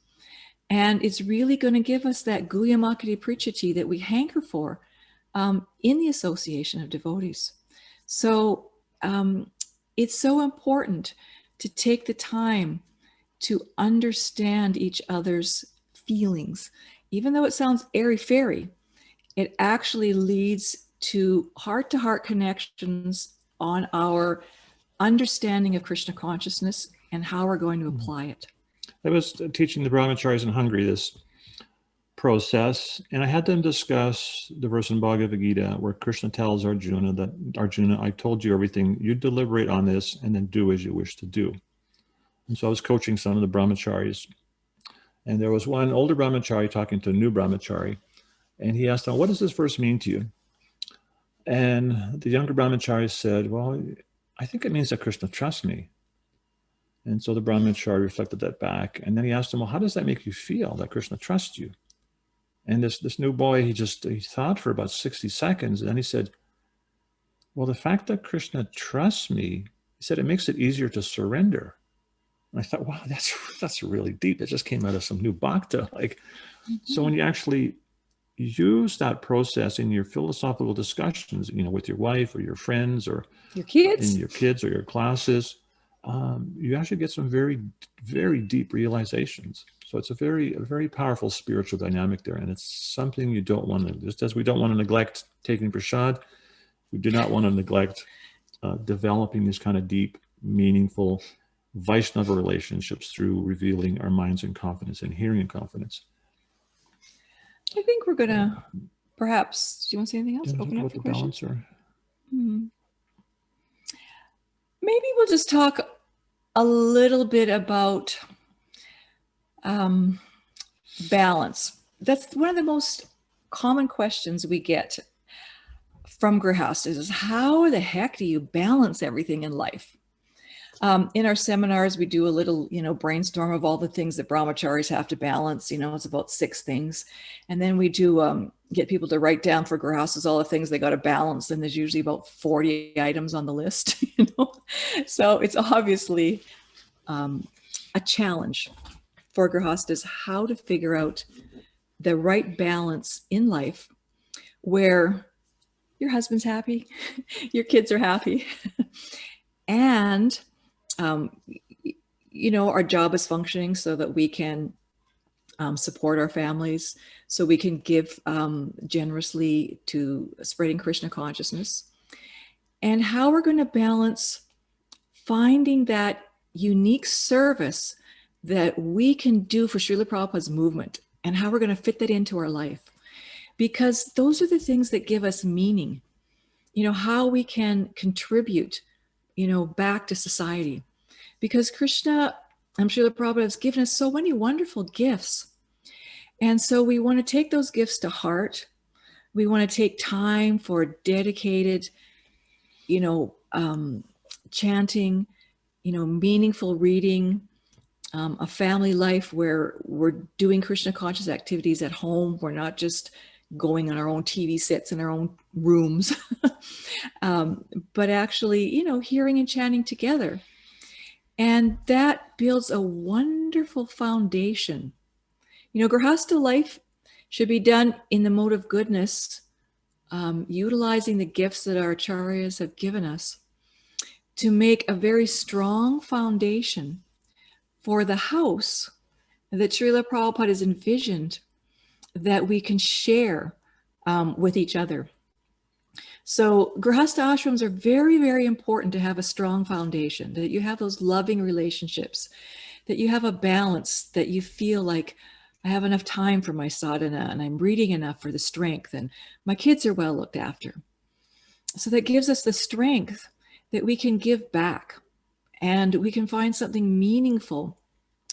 B: And it's really going to give us that Guyamakati Prichati that we hanker for in the association of devotees. So it's so important to take the time to understand each other's feelings. Even though it sounds airy-fairy, it actually leads to heart-to-heart connections on our understanding of Krishna consciousness and how we're going to apply it.
C: I was teaching the brahmacharis in Hungary this process, and I had them discuss the verse in Bhagavad Gita where Krishna tells Arjuna that, Arjuna, I told you everything, you deliberate on this and then do as you wish to do. And so I was coaching some of the brahmacharis, and there was one older brahmachari talking to a new brahmachari, and he asked him, what does this verse mean to you? And the younger brahmachari said, well, I think it means that Krishna trusts me. And so the brahmachari reflected that back, and then he asked him, well, how does that make you feel that Krishna trusts you? And this new boy, he thought for about 60 seconds, and then he said, well, the fact that Krishna trusts me, he said, it makes it easier to surrender. And I thought, wow, that's really deep. That just came out of some new bhakta. Like, so when you actually use that process in your philosophical discussions, with your wife or your friends or
B: your kids,
C: in your kids or your classes, you actually get some very, very deep realizations. So it's a very powerful spiritual dynamic there. And it's something you don't want to, just as we don't want to neglect taking prasad, we do not want to neglect developing these kind of deep, meaningful Vaishnava relationships through revealing our minds in confidence and hearing in confidence.
B: I think we're going to perhaps, do you want to say anything else? Open up for questions? Maybe we'll just talk a little bit about balance. That's one of the most common questions we get from grihastas is how the heck do you balance everything in life? In our seminars, we do a little, brainstorm of all the things that brahmacharis have to balance. It's about 6 things. And then we do get people to write down for grihastas all the things they got to balance. And there's usually about 40 items on the list. So it's obviously a challenge for grihastas how to figure out the right balance in life where your husband's happy, your kids are happy, and our job is functioning so that we can support our families, so we can give generously to spreading Krishna consciousness, and how we're going to balance finding that unique service that we can do for Srila Prabhupada's movement, and how we're going to fit that into our life. Because those are the things that give us meaning, how we can contribute back to society, because Krishna, Srila Prabhupada has given us so many wonderful gifts. And so we want to take those gifts to heart. We want to take time for dedicated, chanting, meaningful reading, a family life where we're doing Krishna conscious activities at home. We're not just going on our own TV sets in our own rooms, but actually, hearing and chanting together. And that builds a wonderful foundation. Grihastha life should be done in the mode of goodness, utilizing the gifts that our acharyas have given us to make a very strong foundation for the house that Srila Prabhupada has envisioned that we can share with each other. So grihastha ashrams are very, very important to have a strong foundation, that you have those loving relationships, that you have a balance, that you feel like I have enough time for my sadhana and I'm reading enough for the strength and my kids are well looked after. So that gives us the strength that we can give back and we can find something meaningful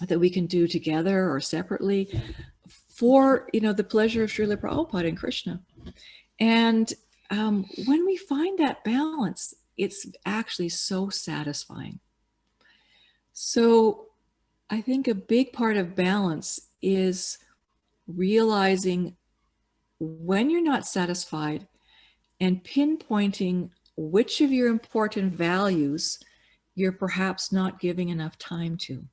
B: that we can do together or separately for, the pleasure of Srila Prabhupada and Krishna. And when we find that balance, it's actually so satisfying. So I think a big part of balance is realizing when you're not satisfied, and pinpointing which of your important values you're perhaps not giving enough time to.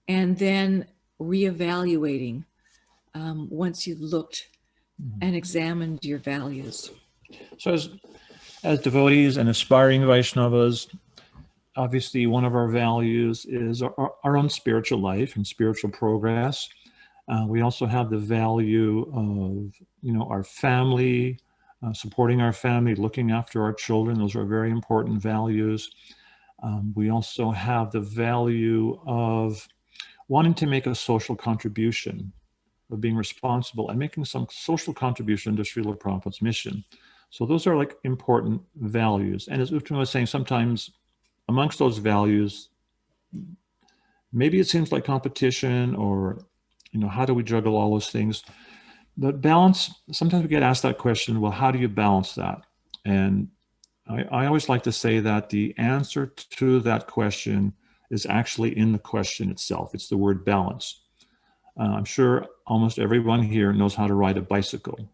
B: And then reevaluating once you've looked and examined your values.
C: So as devotees and aspiring Vaishnavas, obviously one of our values is our own spiritual life and spiritual progress. We also have the value of, our family, supporting our family, looking after our children. Those are very important values. We also have the value of wanting to make a social contribution, of being responsible and making some social contribution to Srila Prabhupada's mission. So those are like important values. And as Uttama was saying, sometimes amongst those values, maybe it seems like competition or, how do we juggle all those things? But balance, sometimes we get asked that question, well, how do you balance that? And I always like to say that the answer to that question is actually in the question itself. It's the word balance. I'm sure almost everyone here knows how to ride a bicycle.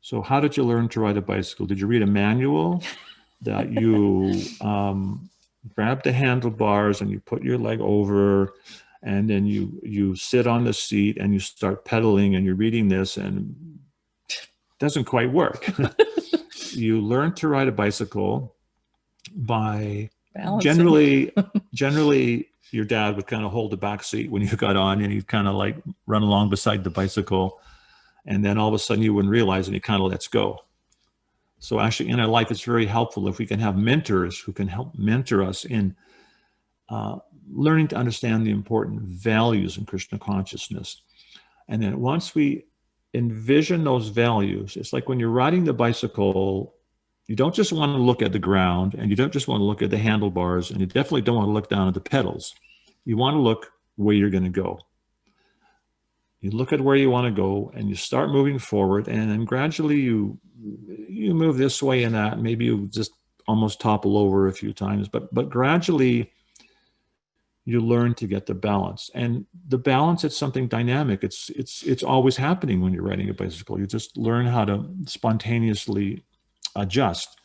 C: So how did you learn to ride a bicycle? Did you read a manual that you grab the handlebars and you put your leg over and then you sit on the seat and you start pedaling and you're reading this and it doesn't quite work. You learn to ride a bicycle by
B: Balancing.
C: generally your dad would kind of hold the back seat when you got on and you'd kind of like run along beside the bicycle. And then all of a sudden you wouldn't realize and it kind of lets go. So actually in our life, it's very helpful if we can have mentors who can help mentor us in learning to understand the important values in Krishna consciousness. And then once we envision those values, it's like when you're riding the bicycle, you don't just want to look at the ground and you don't just want to look at the handlebars and you definitely don't want to look down at the pedals. You want to look where you're going to go. You look at where you want to go and you start moving forward, and then gradually you move this way and that. Maybe you just almost topple over a few times, but gradually you learn to get the balance. And the balance, it's something dynamic. It's always happening when you're riding a bicycle. You just learn how to spontaneously adjust.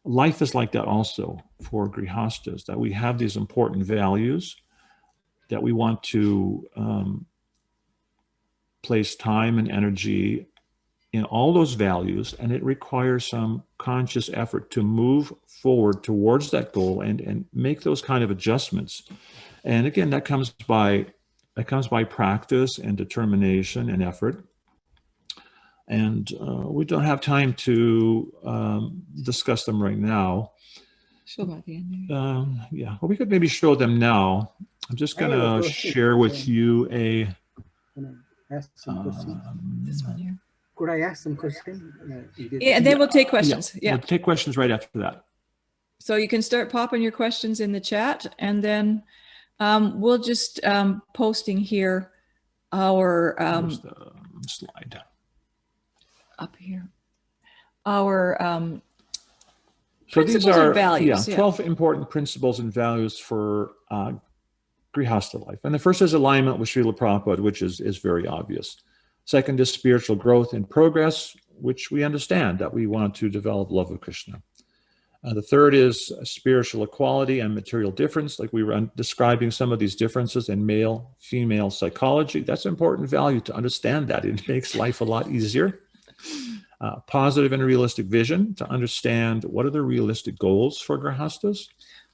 C: Life is like that also for grihastas, that we have these important values that we want to place time and energy in all those values, and it requires some conscious effort to move forward towards that goal and make those kind of adjustments. And again, that comes by practice and determination and effort. And we don't have time to discuss them right now.
B: Show by the end.
C: Yeah, well, we could maybe show them now. I'm just going to share with you a.
D: Ask some questions.
B: This one here.
D: Could I ask some questions?
B: Yeah, and then we'll take questions. Yeah.
C: We'll take questions right after that.
B: So you can start popping your questions in the chat, and then we'll just posting here our
C: Here's the slide
B: up here. Our
C: so these
B: principles
C: are
B: and values.
C: 12 important principles and values for grihasta life. And the first is alignment with Srila Prabhupada, which is very obvious. Second is spiritual growth and progress, which we understand that we want to develop love of Krishna. The third is spiritual equality and material difference, like we were describing some of these differences in male-female psychology. That's an important value to understand that. It makes life a lot easier. Positive and realistic vision, to understand what are the realistic goals for grihastas.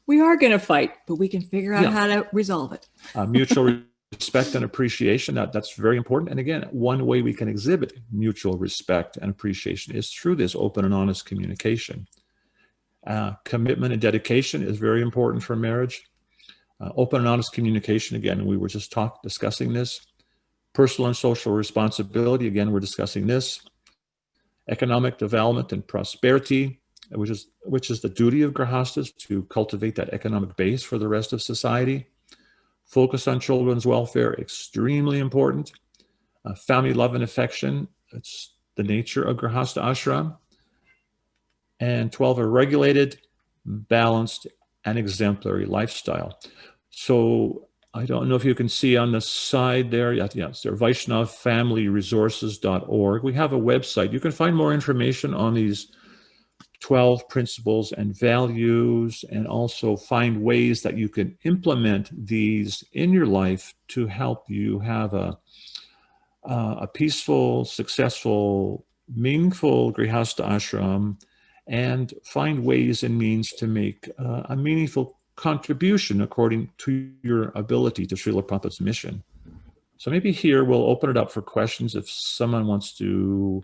B: We are going to fight, but we can figure out how to resolve it.
C: Mutual respect and appreciation, that's very important. And again, one way we can exhibit mutual respect and appreciation is through this open and honest communication. Commitment and dedication is very important for marriage. Open and honest communication, again, we were just discussing this. Personal and social responsibility, again, we're discussing this. Economic development and prosperity, which is the duty of grihastas, to cultivate that economic base for the rest of society. Focus on children's welfare, extremely important. Family love and affection, it's the nature of grihasta ashram. And 12, a regulated, balanced, and exemplary lifestyle. So I don't know if you can see on the side there. Yeah, it's there, VaishnavFamilyResources.org. We have a website. You can find more information on these 12 principles and values, and also find ways that you can implement these in your life to help you have a peaceful, successful, meaningful Grihastha ashram, and find ways and means to make a meaningful contribution according to your ability to Srila Prabhupada's mission. So maybe here we'll open it up for questions if someone wants to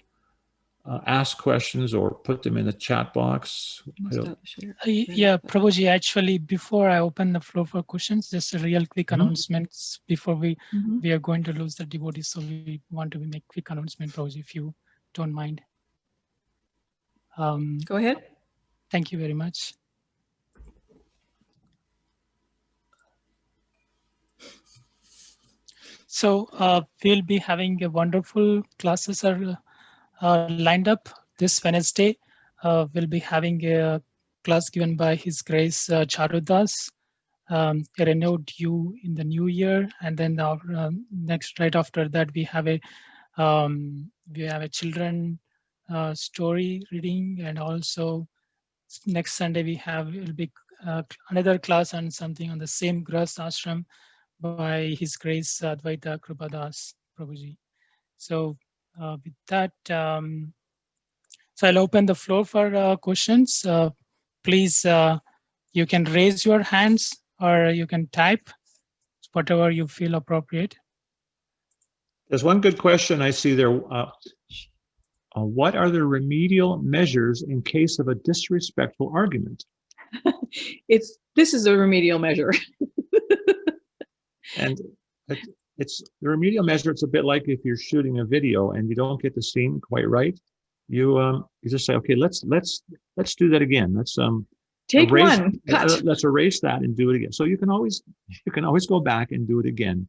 C: ask questions or put them in the chat box.
A: Yeah, Prabhuji, actually, before I open the floor for questions, just a real quick announcements before we are going to lose the devotees. So we want to make quick announcement, Prabhuji, if you don't mind.
B: Go ahead.
A: Thank you very much. So we'll be having a wonderful classes are lined up this Wednesday. We'll be having a class given by His Grace Charudas, a renewed you in the new year, and then next right after that we have a children story reading, and also next Sunday will be another class on something on the same Grahastha ashram by His Grace Advaita Kripadas Prabhuji. So with that, so I'll open the floor for questions. Please, you can raise your hands or you can type, whatever you feel appropriate.
C: There's one good question I see there. What are the remedial measures in case of a disrespectful argument?
B: This is a remedial measure.
C: And it's the remedial measure. It's a bit like if you're shooting a video and you don't get the scene quite right, you just say, okay, let's do that again. Let's
B: take one, cut.
C: Let's erase that and do it again. So you can always go back and do it again.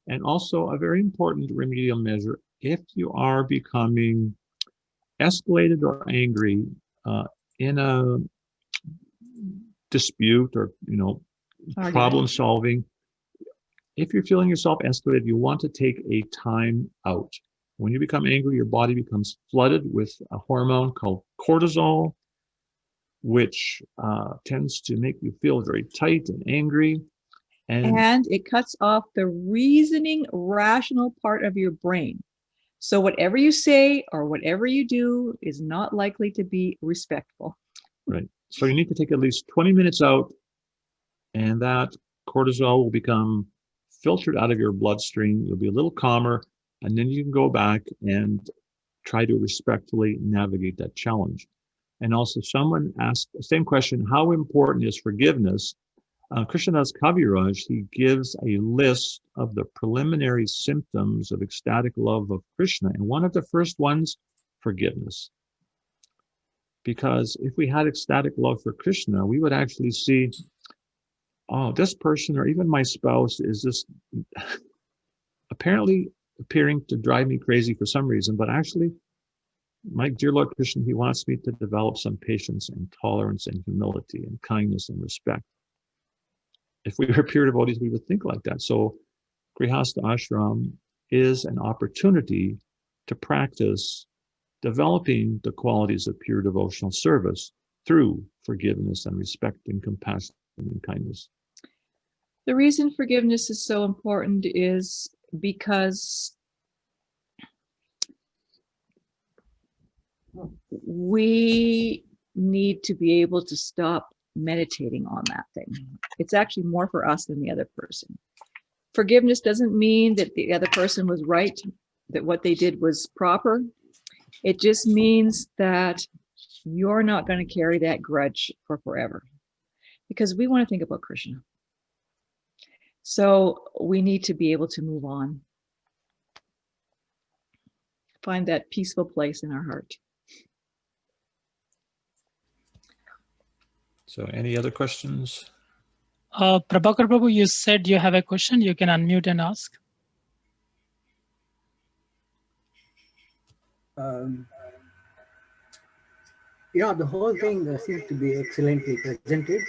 C: And also a very important remedial measure, if you are becoming escalated or angry in a dispute or problem solving, if you're feeling yourself escalated, you want to take a time out. When you become angry, your body becomes flooded with a hormone called cortisol, which tends to make you feel very tight and angry.
B: And it cuts off the reasoning, rational part of your brain. So whatever you say or whatever you do is not likely to be respectful.
C: Right. So you need to take at least 20 minutes out, and that cortisol will become filtered out of your bloodstream. You'll be a little calmer, and then you can go back and try to respectfully navigate that challenge. And also, someone asked the same question: how important is forgiveness? Krishnadas Kaviraj, he gives a list of the preliminary symptoms of ecstatic love of Krishna, and one of the first ones, forgiveness. Because if we had ecstatic love for Krishna, we would actually see, oh, this person or even my spouse is just apparently appearing to drive me crazy for some reason, but actually, my dear Lord Krishna, he wants me to develop some patience and tolerance and humility and kindness and respect. If we were pure devotees, we would think like that. So Grihastha ashram is an opportunity to practice developing the qualities of pure devotional service through forgiveness and respect and compassion and kindness.
B: The reason forgiveness is so important is because we need to be able to stop meditating on that thing. It's actually more for us than the other person. Forgiveness doesn't mean that the other person was right, that what they did was proper. It just means that you're not going to carry that grudge for forever, because we want to think about Krishna. So we need to be able to move on, find that peaceful place in our heart.
C: So any other questions?
A: Prabhakar Prabhu, you said you have a question. You can unmute and ask.
D: Yeah, the whole thing seems to be excellently presented.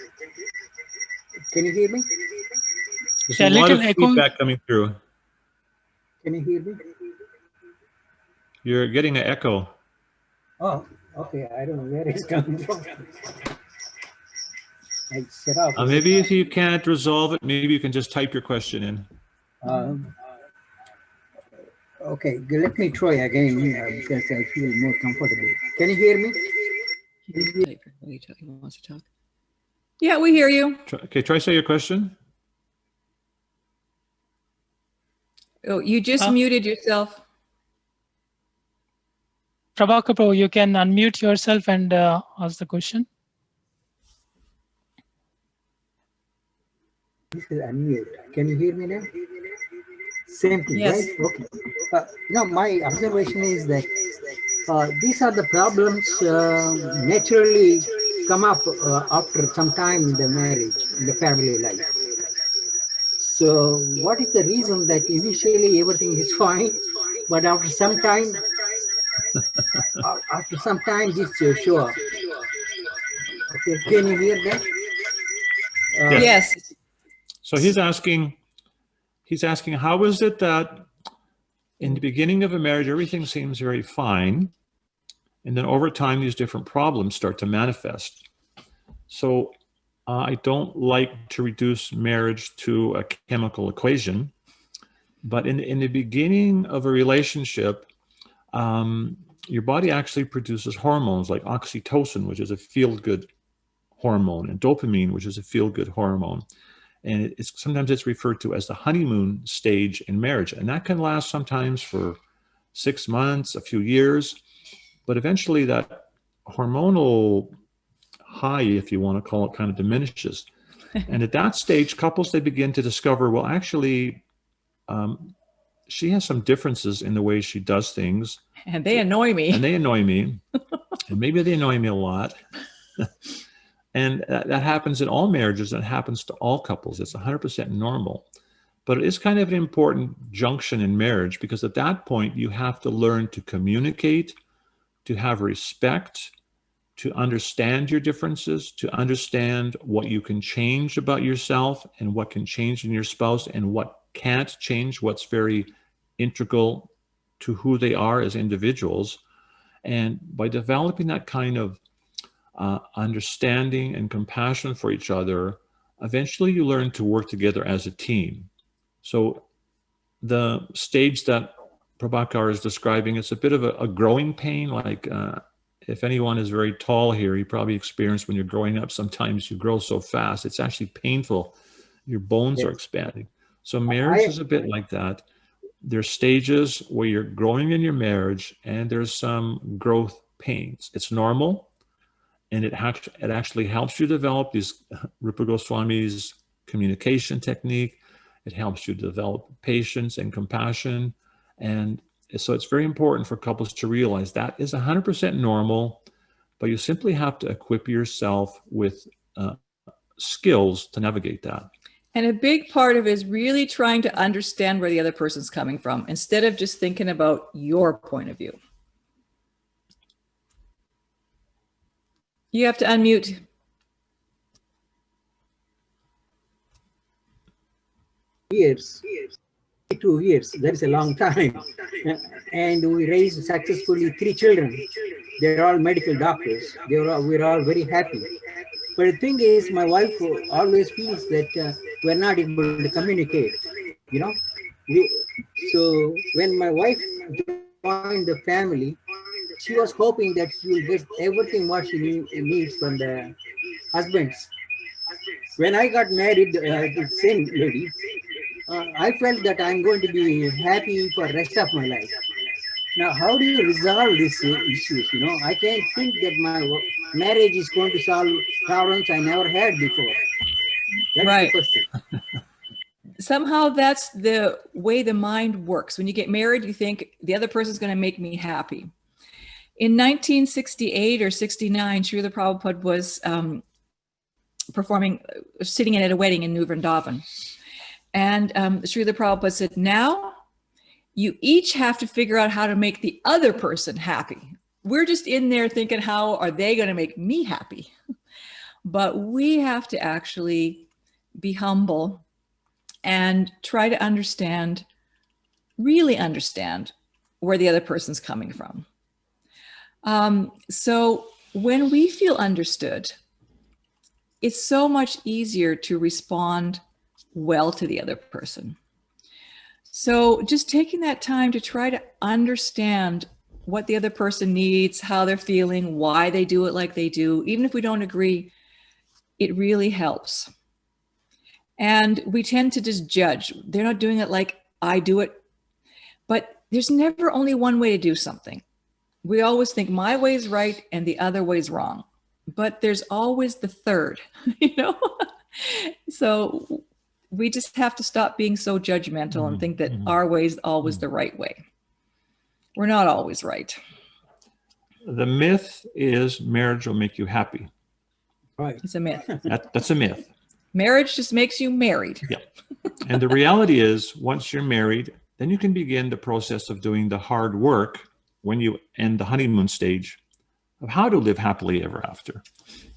D: Can you hear me?
C: There's
A: Yeah,
C: a lot
A: little
C: of
A: echo.
C: feedback coming through.
D: Can you hear me?
C: You're getting an echo.
D: Oh, okay. I don't know where it's coming from. I set up.
C: Maybe if you can't resolve it, maybe you can just type your question in.
D: Okay, let me try again because I feel more comfortable. Can you hear me?
B: He wants to talk. Yeah, we hear you.
C: Okay, try say your question.
B: Oh, you just muted yourself.
A: Prabhakar Prabhu, you can unmute yourself and ask the question.
D: This is unmute. Can you hear me now? Same thing,
B: Yes.
D: right? Okay. No, my observation is that these are the problems naturally come up after some time in the marriage, in the family life. So what is the reason that initially everything is fine, but after some time this show up? Okay, can you hear that?
B: Yes.
C: So he's asking, how is it that in the beginning of a marriage, everything seems very fine, and then over time, these different problems start to manifest. So I don't like to reduce marriage to a chemical equation, but in the beginning of a relationship, your body actually produces hormones like oxytocin, which is a feel-good hormone, and dopamine, which is a feel-good hormone. And sometimes it's referred to as the honeymoon stage in marriage. And that can last sometimes for 6 months, a few years, but eventually that hormonal high, if you want to call it, kind of diminishes. And at that stage, couples, they begin to discover, well, actually, she has some differences in the way she does things.
B: And they annoy me.
C: And maybe they annoy me a lot. And that happens in all marriages. That happens to all couples. It's 100% normal. But it is kind of an important junction in marriage, because at that point, you have to learn to communicate, to have respect, to understand your differences, to understand what you can change about yourself and what can change in your spouse and what can't change, what's very integral to who they are as individuals. And by developing that kind of understanding and compassion for each other, eventually you learn to work together as a team. So the stage that Prabhakar is describing, it's a bit of a growing pain. Like if anyone is very tall here, you probably experienced when you're growing up, sometimes you grow so fast, it's actually painful. Your bones are expanding. So marriage is a bit like that. There's stages where you're growing in your marriage and there's some growth pains. It's normal. And it actually helps you develop these Rupa Goswami's communication technique. It helps you develop patience and compassion. And so it's very important for couples to realize that is 100% normal, but you simply have to equip yourself with skills to navigate that.
B: And a big part of it is really trying to understand where the other person's coming from, instead of just thinking about your point of view. You have to unmute.
D: Years, 2 years, that is a long time. And we raised successfully 3 children. They're all medical doctors. We're all very happy. But the thing is, my wife always feels that we're not able to communicate, you know. So when my wife joined the family, she was hoping that she will get everything what she needs from the husbands. When I got married to the same lady, I felt that I'm going to be happy for the rest of my life. Now, how do you resolve these issues? You know, I can't think that my marriage is going to solve problems I never had before. That's
B: right.
D: the question.
B: Somehow that's the way the mind works. When you get married, you think the other person's going to make me happy. In 1968 or 69, Srila Prabhupada was sitting in at a wedding in New Vrindavan. And Srila Prabhupada said, now you each have to figure out how to make the other person happy. We're just in there thinking, how are they going to make me happy? But we have to actually be humble and try to understand, really understand where the other person's coming from. So when we feel understood, it's so much easier to respond well to the other person. So just taking that time to try to understand what the other person needs, how they're feeling, why they do it like they do, even if we don't agree, it really helps. And we tend to just judge. They're not doing it like I do it. But there's never only one way to do something. We always think my way is right and the other way is wrong. But there's always the third, you know? So we just have to stop being so judgmental and think that our way is always the right way. We're not always right.
C: The myth is marriage will make you happy.
D: Right.
B: It's a myth.
C: That's a myth.
B: Marriage just makes you married.
C: Yeah. And the reality is, once you're married, then you can begin the process of doing the hard work when you end the honeymoon stage of how to live happily ever after.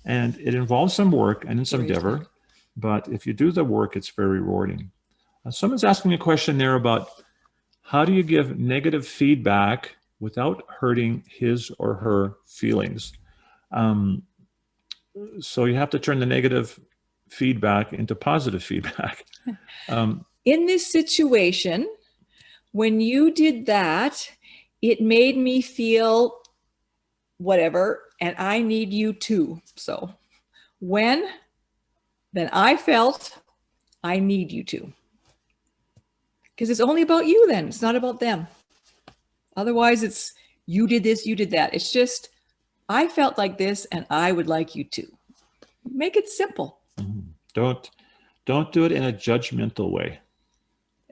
C: And it involves some work and some endeavor, but if you do the work, it's very rewarding. Someone's asking a question there about how do you give negative feedback without hurting his or her feelings? So you have to turn the negative feedback into positive feedback.
B: In this situation, when you did that, it made me feel whatever, and I need you too. So when, then I felt I need you to. Because it's only about you then. It's not about them. Otherwise, it's you did this, you did that. It's just, I felt like this and I would like you to. Make it simple.
C: Don't do it in a judgmental way.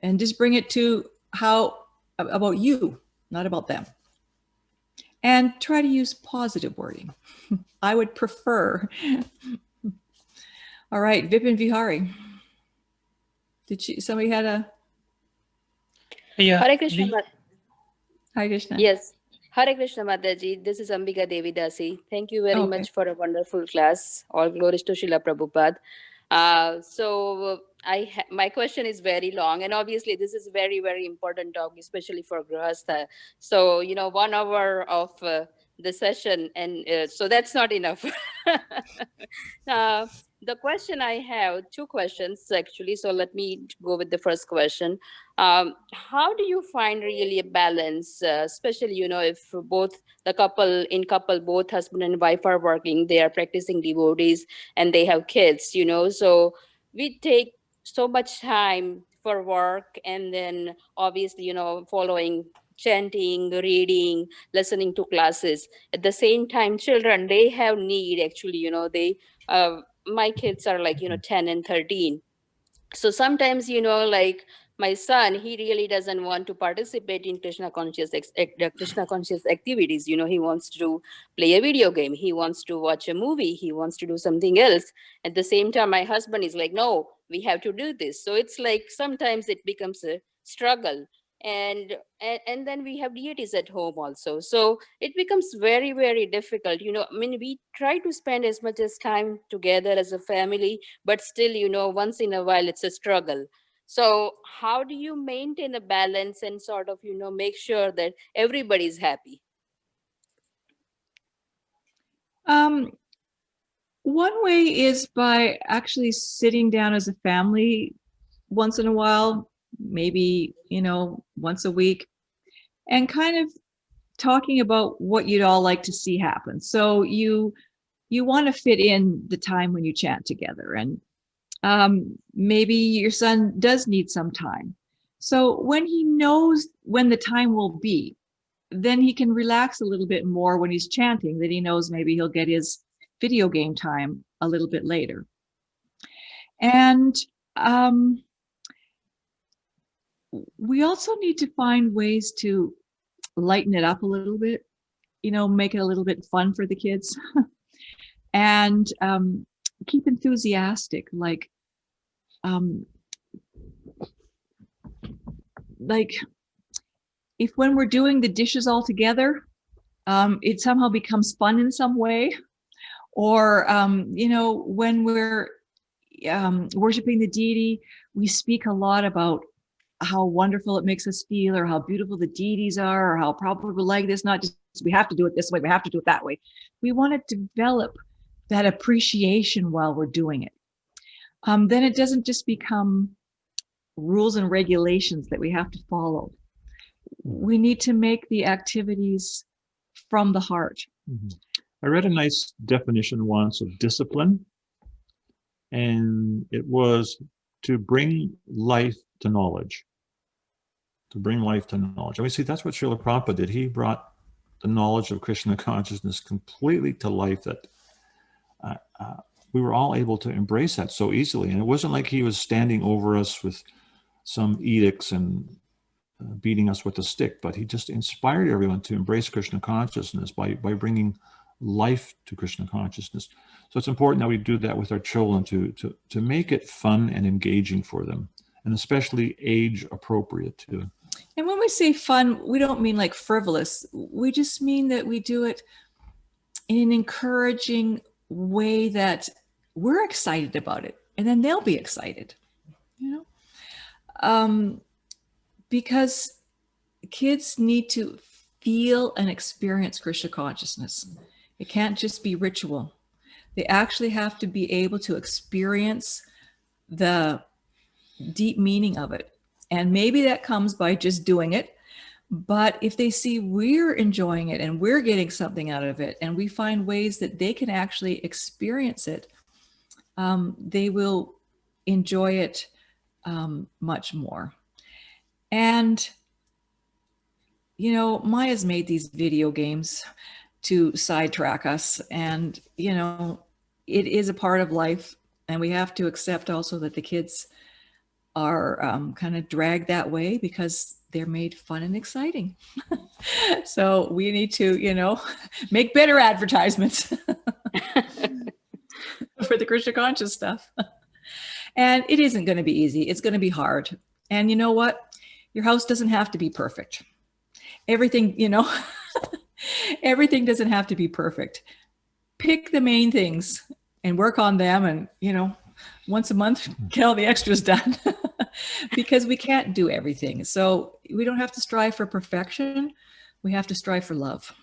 B: And just bring it to how about you, not about them. And try to use positive wording. I would prefer. All right, Vipin Vihari. Somebody had a?
A: Yeah.
E: Hare Krishna.
B: Hare Krishna.
E: Yes. Hare Krishna Mataji. This is Uttama Devi Dasi. Thank you very much for a wonderful class. All glories to Srila Prabhupada. My question is very long, and obviously this is very, very important talk, especially for Grihastha. So, 1 hour of the session, and so that's not enough. The question I have, 2 questions actually. So let me go with the first question. How do you find really a balance, especially, if both the couple, both husband and wife are working, they are practicing devotees and they have kids, so we take so much time for work and then obviously, following, chanting, reading, listening to classes. At the same time, children, they have need actually, my kids are like, 10 and 13. So sometimes, like my son, he really doesn't want to participate in Krishna conscious activities. He wants to play a video game. He wants to watch a movie. He wants to do something else. At the same time, my husband is like, no, we have to do this. So it's like sometimes it becomes a struggle. And then we have deities at home also. So it becomes very, very difficult. We try to spend as much as time together as a family, but still, once in a while, it's a struggle. So how do you maintain a balance and sort of, make sure that everybody's happy?
B: One way is by actually sitting down as a family once in a while, maybe, once a week, and kind of talking about what you'd all like to see happen. So you want to fit in the time when you chant together, and maybe your son does need some time. So when he knows when the time will be, then he can relax a little bit more when he's chanting, that he knows maybe he'll get his video game time a little bit later. And we also need to find ways to lighten it up a little bit, make it a little bit fun for the kids and keep enthusiastic. Like if when we're doing the dishes all together, it somehow becomes fun in some way, or, when we're worshiping the deity, we speak a lot about how wonderful it makes us feel, or how beautiful the deities are, or how probably we like this, not just we have to do it this way, we have to do it that way. We want to develop that appreciation while we're doing it. Then it doesn't just become rules and regulations that we have to follow. We need to make the activities from the heart.
C: Mm-hmm. I read a nice definition once of discipline, and it was to bring life to knowledge. To bring life to knowledge. And we see that's what Srila Prabhupada did. He brought the knowledge of Krishna consciousness completely to life, that we were all able to embrace that so easily. And it wasn't like he was standing over us with some edicts and beating us with a stick, but he just inspired everyone to embrace Krishna consciousness by bringing life to Krishna consciousness. So it's important that we do that with our children to make it fun and engaging for them, and especially age appropriate too.
B: And when we say fun, we don't mean like frivolous. We just mean that we do it in an encouraging way that we're excited about it, and then they'll be excited, you know? Because kids need to feel and experience Krishna consciousness. It can't just be ritual. They actually have to be able to experience the deep meaning of it. And maybe that comes by just doing it. But if they see we're enjoying it and we're getting something out of it, and we find ways that they can actually experience it, they will enjoy it much more. And, you know, Maya's made these video games to sidetrack us. And, you know, it is a part of life. And we have to accept also that the kids are kind of dragged that way because they're made fun and exciting. So we need to, you know, make better advertisements for the Krishna conscious stuff. And it isn't going to be easy. It's going to be hard. And you know what? Your house doesn't have to be perfect. Everything, you know, everything doesn't have to be perfect. Pick the main things and work on them, and, you know, once a month, get all the extras done. Because we can't do everything. So we don't have to strive for perfection. We have to strive for love.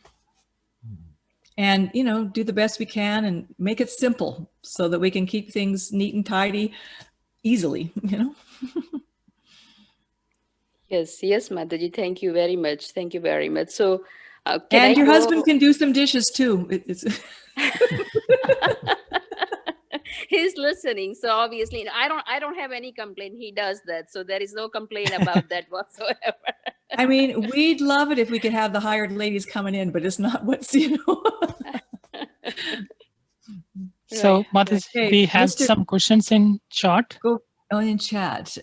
B: And, you know, do the best we can and make it simple so that we can keep things neat and tidy easily, you know.
E: Yes, Mataji, thank you very much. Thank you very much. So,
B: and your husband can do some dishes too.
E: He's listening, so obviously I don't have any complaint. He does that, so there is no complaint about that whatsoever.
B: I mean, we'd love it if we could have the hired ladies coming in, but it's not what's, you know.
A: So, Mataji,
B: Okay,
A: we have
B: Mr.
A: some questions in chat.
B: Go in chat.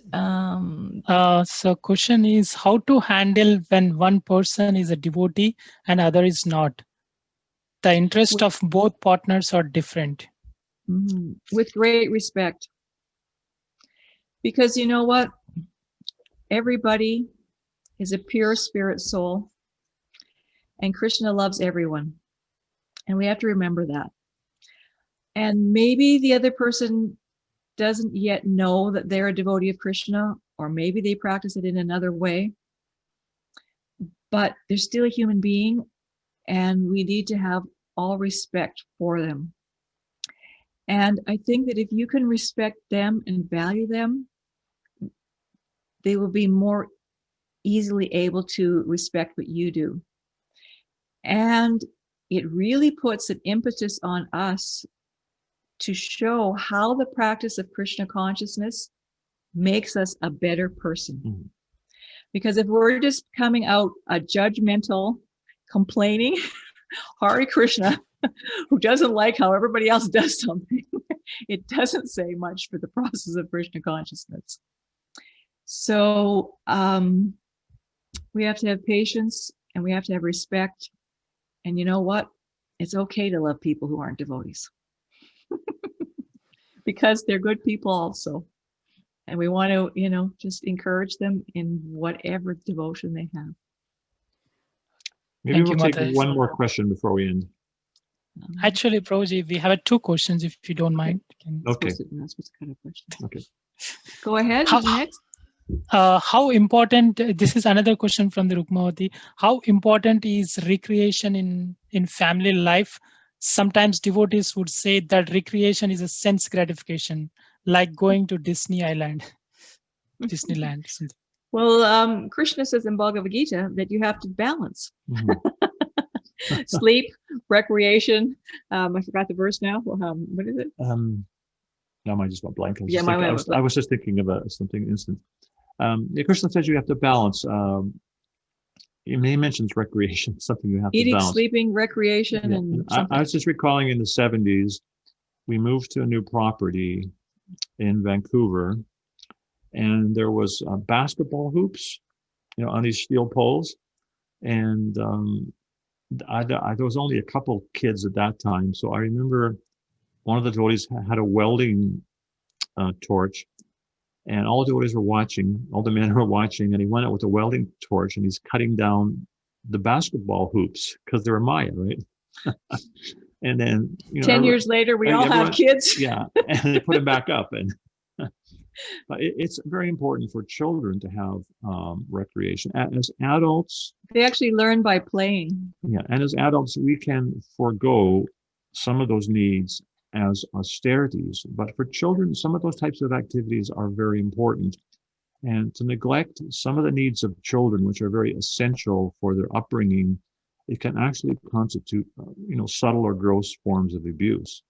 A: So question is how to handle when one person is a devotee and other is not. The interest of both partners are different.
B: With great respect. Because you know what? Everybody is a pure spirit soul, and Krishna loves everyone. And we have to remember that. And maybe the other person doesn't yet know that they're a devotee of Krishna, or maybe they practice it in another way, but they're still a human being, and we need to have all respect for them. And I think that if you can respect them and value them, they will be more easily able to respect what you do. And it really puts an impetus on us to show how the practice of Krishna consciousness makes us a better person. Because if we're just coming out a judgmental, complaining Hare Krishna who doesn't like how everybody else does something, it doesn't say much for the process of Krishna consciousness. So we have to have patience, and we have to have respect. And you know what? It's okay to love people who aren't devotees. Because they're good people also. And we want to, you know, just encourage them in whatever devotion they have.
C: Maybe we'll take one more question before we end.
A: Actually, Prabhuji, we have 2 questions, if you don't mind.
C: Okay.
B: That's what's kind of question.
C: Okay.
B: Go ahead.
A: How-
B: Who's next?
A: How important, this is another question from the Rukmavati, how important is recreation in family life? Sometimes devotees would say that recreation is a sense gratification, like going to Disneyland. Something.
B: Well, Krishna says in Bhagavad Gita that you have to balance
C: Mhm.
B: sleep, recreation. I forgot the verse now. What is it?
C: Now I just went blank. I was,
B: Yeah,
C: just,
B: my
C: thinking,
B: mind
C: I
B: went
C: was, I was just thinking of something instant. Yeah, Krishna says you have to balance. He mentions recreation, something you have
B: Eating,
C: to balance.
B: sleeping, recreation,
C: Yeah,
B: and
C: I was just recalling in the 70s, we moved to a new property in Vancouver, and there was basketball hoops, on these steel poles. And there was only a couple kids at that time. So I remember one of the devotees had a welding torch, and all the devotees were watching, all the men were watching, and he went out with a welding torch and he's cutting down the basketball hoops because they were Maya, right? And then
B: 10 years later, we all have kids.
C: Yeah, and they put it back up. And but it's very important for children to have recreation. As adults,
B: they actually learn by playing.
C: Yeah, and as adults, we can forego some of those needs as austerities. But for children, some of those types of activities are very important. And to neglect some of the needs of children, which are very essential for their upbringing, it can actually constitute, subtle or gross forms of abuse.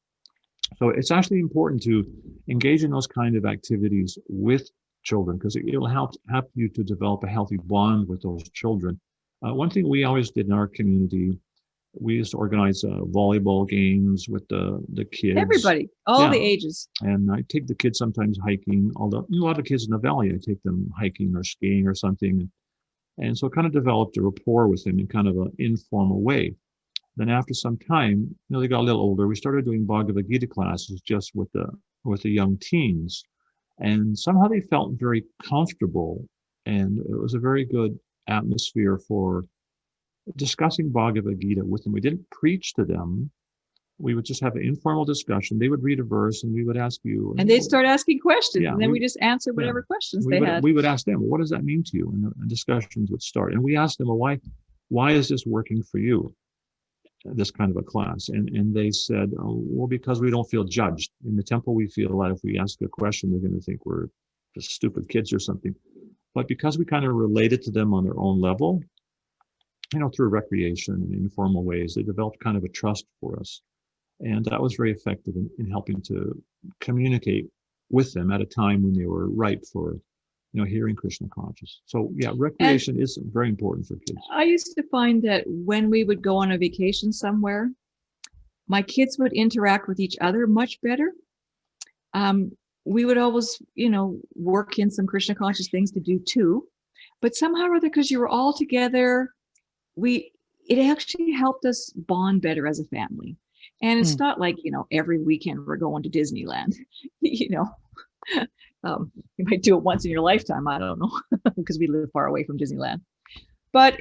C: So it's actually important to engage in those kind of activities with children, because it'll help you to develop a healthy bond with those children. One thing we always did in our community, we used to organize volleyball games with the kids.
B: Everybody, all the ages.
C: And I take the kids sometimes hiking, although a lot of kids in the valley, I take them hiking or skiing or something. And so kind of developed a rapport with them in kind of an informal way. Then after some time, they got a little older, we started doing Bhagavad Gita classes just with the young teens. And somehow they felt very comfortable. And it was a very good atmosphere for discussing Bhagavad Gita with them. We didn't preach to them. We would just have an informal discussion. They would read a verse and we would ask you.
B: And they'd start asking questions.
C: Yeah,
B: and then we just answer whatever questions they had.
C: We would ask them, what does that mean to you? And discussions would start. And we asked them, well, why is this working for you? This kind of a class. And they said, well, because we don't feel judged. In the temple, we feel that if we ask a question, they're going to think we're just stupid kids or something. But because we kind of related to them on their own level, through recreation and informal ways, they developed kind of a trust for us. And that was very effective in helping to communicate with them at a time when they were ripe for, hearing Krishna conscious. So yeah, recreation is very important for kids.
B: I used to find that when we would go on a vacation somewhere, my kids would interact with each other much better. We would always, work in some Krishna conscious things to do too. But somehow or other, because you were all together, it actually helped us bond better as a family. And it's not like, every weekend we're going to Disneyland, you might do it once in your lifetime. I don't know, because we live far away from Disneyland. But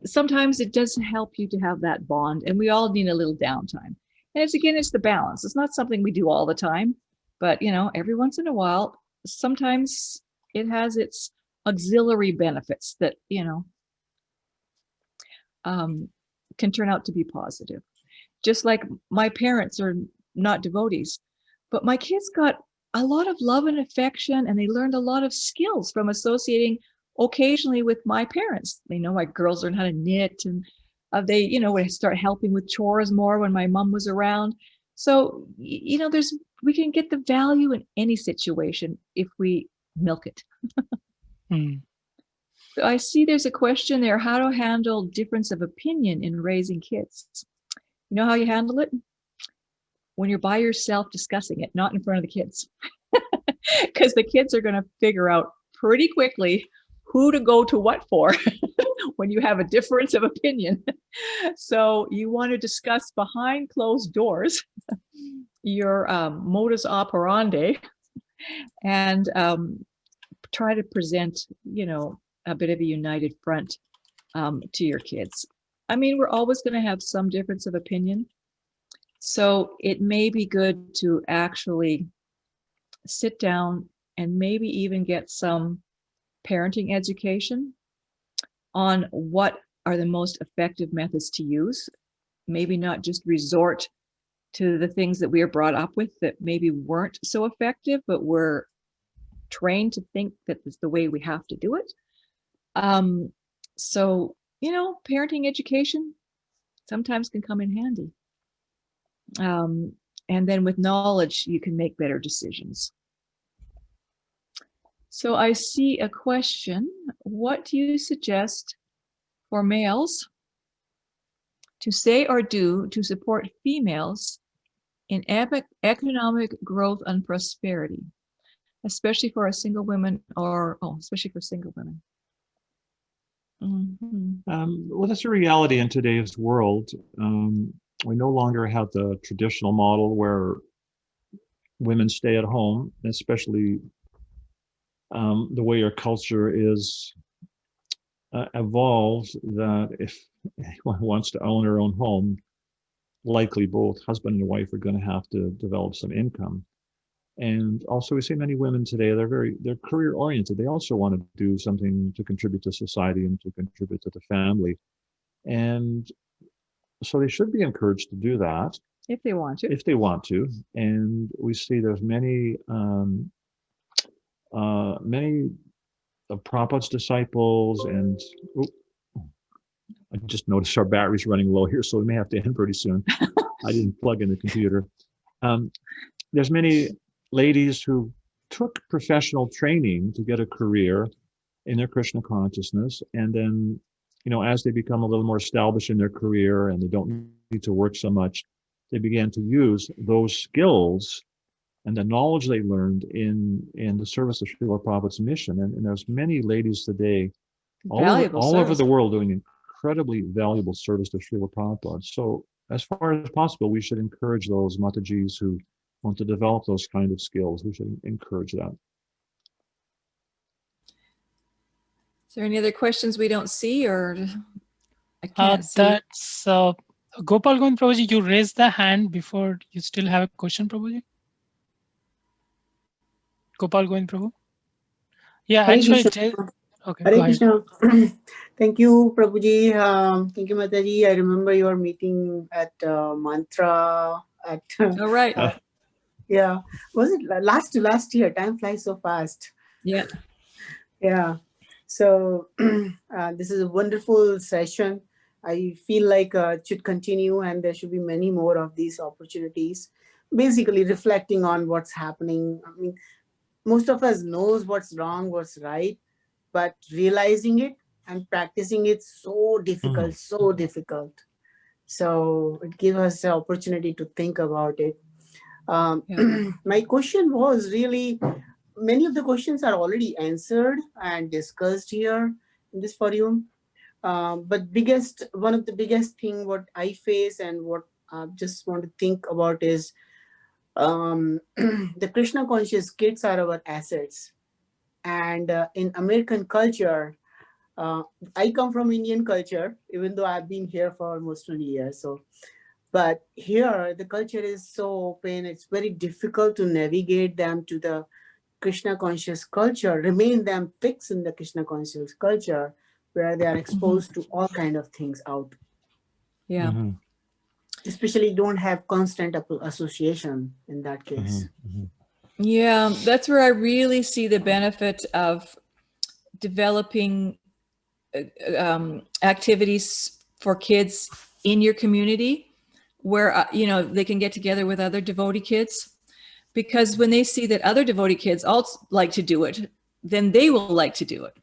B: sometimes it does help you to have that bond, and we all need a little downtime. And it's the balance. It's not something we do all the time, but every once in a while, sometimes it has its auxiliary benefits that can turn out to be positive. Just like my parents are not devotees, but my kids got a lot of love and affection, and they learned a lot of skills from associating occasionally with my parents. They know my girls learned how to knit, and they, would start helping with chores more when my mom was around. So, we can get the value in any situation if we milk it. So I see there's a question there, how to handle difference of opinion in raising kids. You know how you handle it? When you're by yourself discussing it, not in front of the kids. Because the kids are going to figure out pretty quickly who to go to what for when you have a difference of opinion. So you want to discuss behind closed doors your modus operandi, and try to present, a bit of a united front to your kids. I mean, we're always going to have some difference of opinion. So it may be good to actually sit down and maybe even get some parenting education on what are the most effective methods to use. Maybe not just resort to the things that we are brought up with that maybe weren't so effective, but we're trained to think that it's the way we have to do it. So, you know, parenting education sometimes can come in handy. And then with knowledge, you can make better decisions. So I see a question. What do you suggest for males to say or do to support females in economic growth and prosperity, especially for a single women or, especially for single women?
C: Well, that's a reality in today's world. We no longer have the traditional model where women stay at home, especially the way our culture is evolved, that if anyone wants to own her own home, likely both husband and wife are going to have to develop some income. And also we see many women today, they're career oriented. They also want to do something to contribute to society and to contribute to the family. And so they should be encouraged to do that.
B: If they want to.
C: If they want to. And we see there's many of Prabhupada's disciples, and I just noticed our battery's running low here, so we may have to end pretty soon. I didn't plug in the computer. There's many ladies who took professional training to get a career in their Krishna consciousness, and then, you know, as they become a little more established in their career and they don't need to work so much, they began to use those skills and the knowledge they learned in the service of Srila Prabhupada's mission. And there's many ladies today all over the world doing incredibly valuable service to Srila Prabhupada. So as far as possible, we should encourage those Matajis who want to develop those kind of skills. We should encourage that.
B: Is there any other questions we don't see, or I can't see?
A: That's Gopal Govind Prabhuji, you raised the hand before. You still have a question, Prabhuji? Gopal Govind Prabhu? Yeah,
F: Hare
A: actually,
F: Krishna.
A: okay,
F: Hare
A: go ahead.
F: Krishna. Thank you, Prabhuji. Thank you, Mataji. I remember your meeting at Mantra at.
B: All right.
F: Yeah. Was it last year? Time flies so fast.
B: Yeah.
F: Yeah. So this is a wonderful session. I feel like it should continue, and there should be many more of these opportunities. Basically reflecting on what's happening. I mean, most of us knows what's wrong, what's right, but realizing it and practicing it so difficult, so difficult. So it gives us the opportunity to think about it. My question was really, many of the questions are already answered and discussed here in this forum. But one of the biggest thing what I face and what I just want to think about is the Krishna conscious kids are our assets. And in American culture, I come from Indian culture, even though I've been here for almost 20 years. So, but here the culture is so open, it's very difficult to navigate them to the Krishna conscious culture, remain them fixed in the Krishna conscious culture, where they are exposed to all kind of things out.
B: Yeah.
F: Especially don't have constant association in that case.
B: Yeah, that's where I really see the benefit of developing activities for kids in your community where, you know, they can get together with other devotee kids, because when they see that other devotee kids also like to do it, then they will like to do it.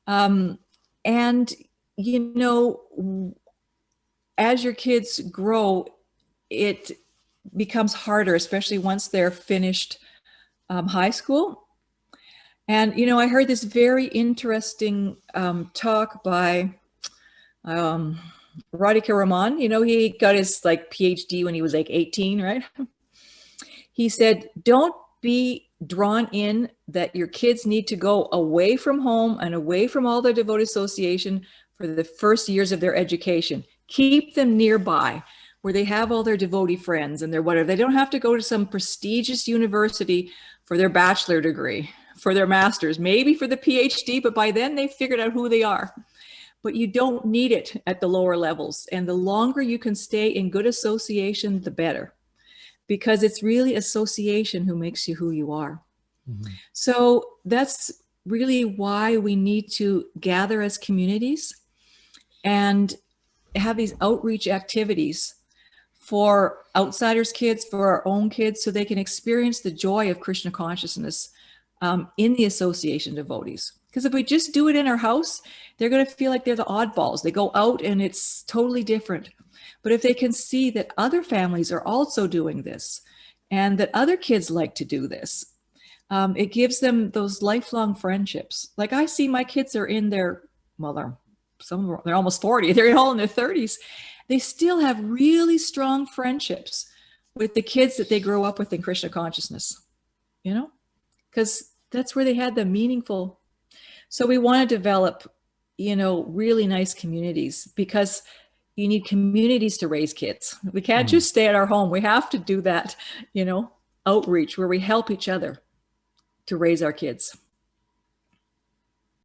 B: And, you know, as your kids grow, it becomes harder, especially once they're finished high school. And, you know, I heard this very interesting talk by Radhika Raman. You know, he got his like PhD when he was like 18, right? He said, don't be drawn in that your kids need to go away from home and away from all their devotee association for the first years of their education. Keep them nearby where they have all their devotee friends and their whatever. They don't have to go to some prestigious university for their bachelor degree, for their master's, maybe for the PhD, but by then they've figured out who they are. But you don't need it at the lower levels. And the longer you can stay in good association, the better, because it's really association who makes you who you are. Mm-hmm. So that's really why we need to gather as communities and have these outreach activities for outsiders' kids, for our own kids, so they can experience the joy of Krishna consciousness in the association devotees. Because if we just do it in our house, they're going to feel like they're the oddballs. They go out and it's totally different. But if they can see that other families are also doing this and that other kids like to do this, it gives them those lifelong friendships. Like I see my kids are in their, well, they're almost 40. They're all in their 30s. They still have really strong friendships with the kids that they grow up with in Krishna consciousness, you know, because that's where they had the meaningful. So we want to develop, you know, really nice communities, because you need communities to raise kids. We can't just stay at our home. We have to do that, you know, outreach where we help each other to raise our kids.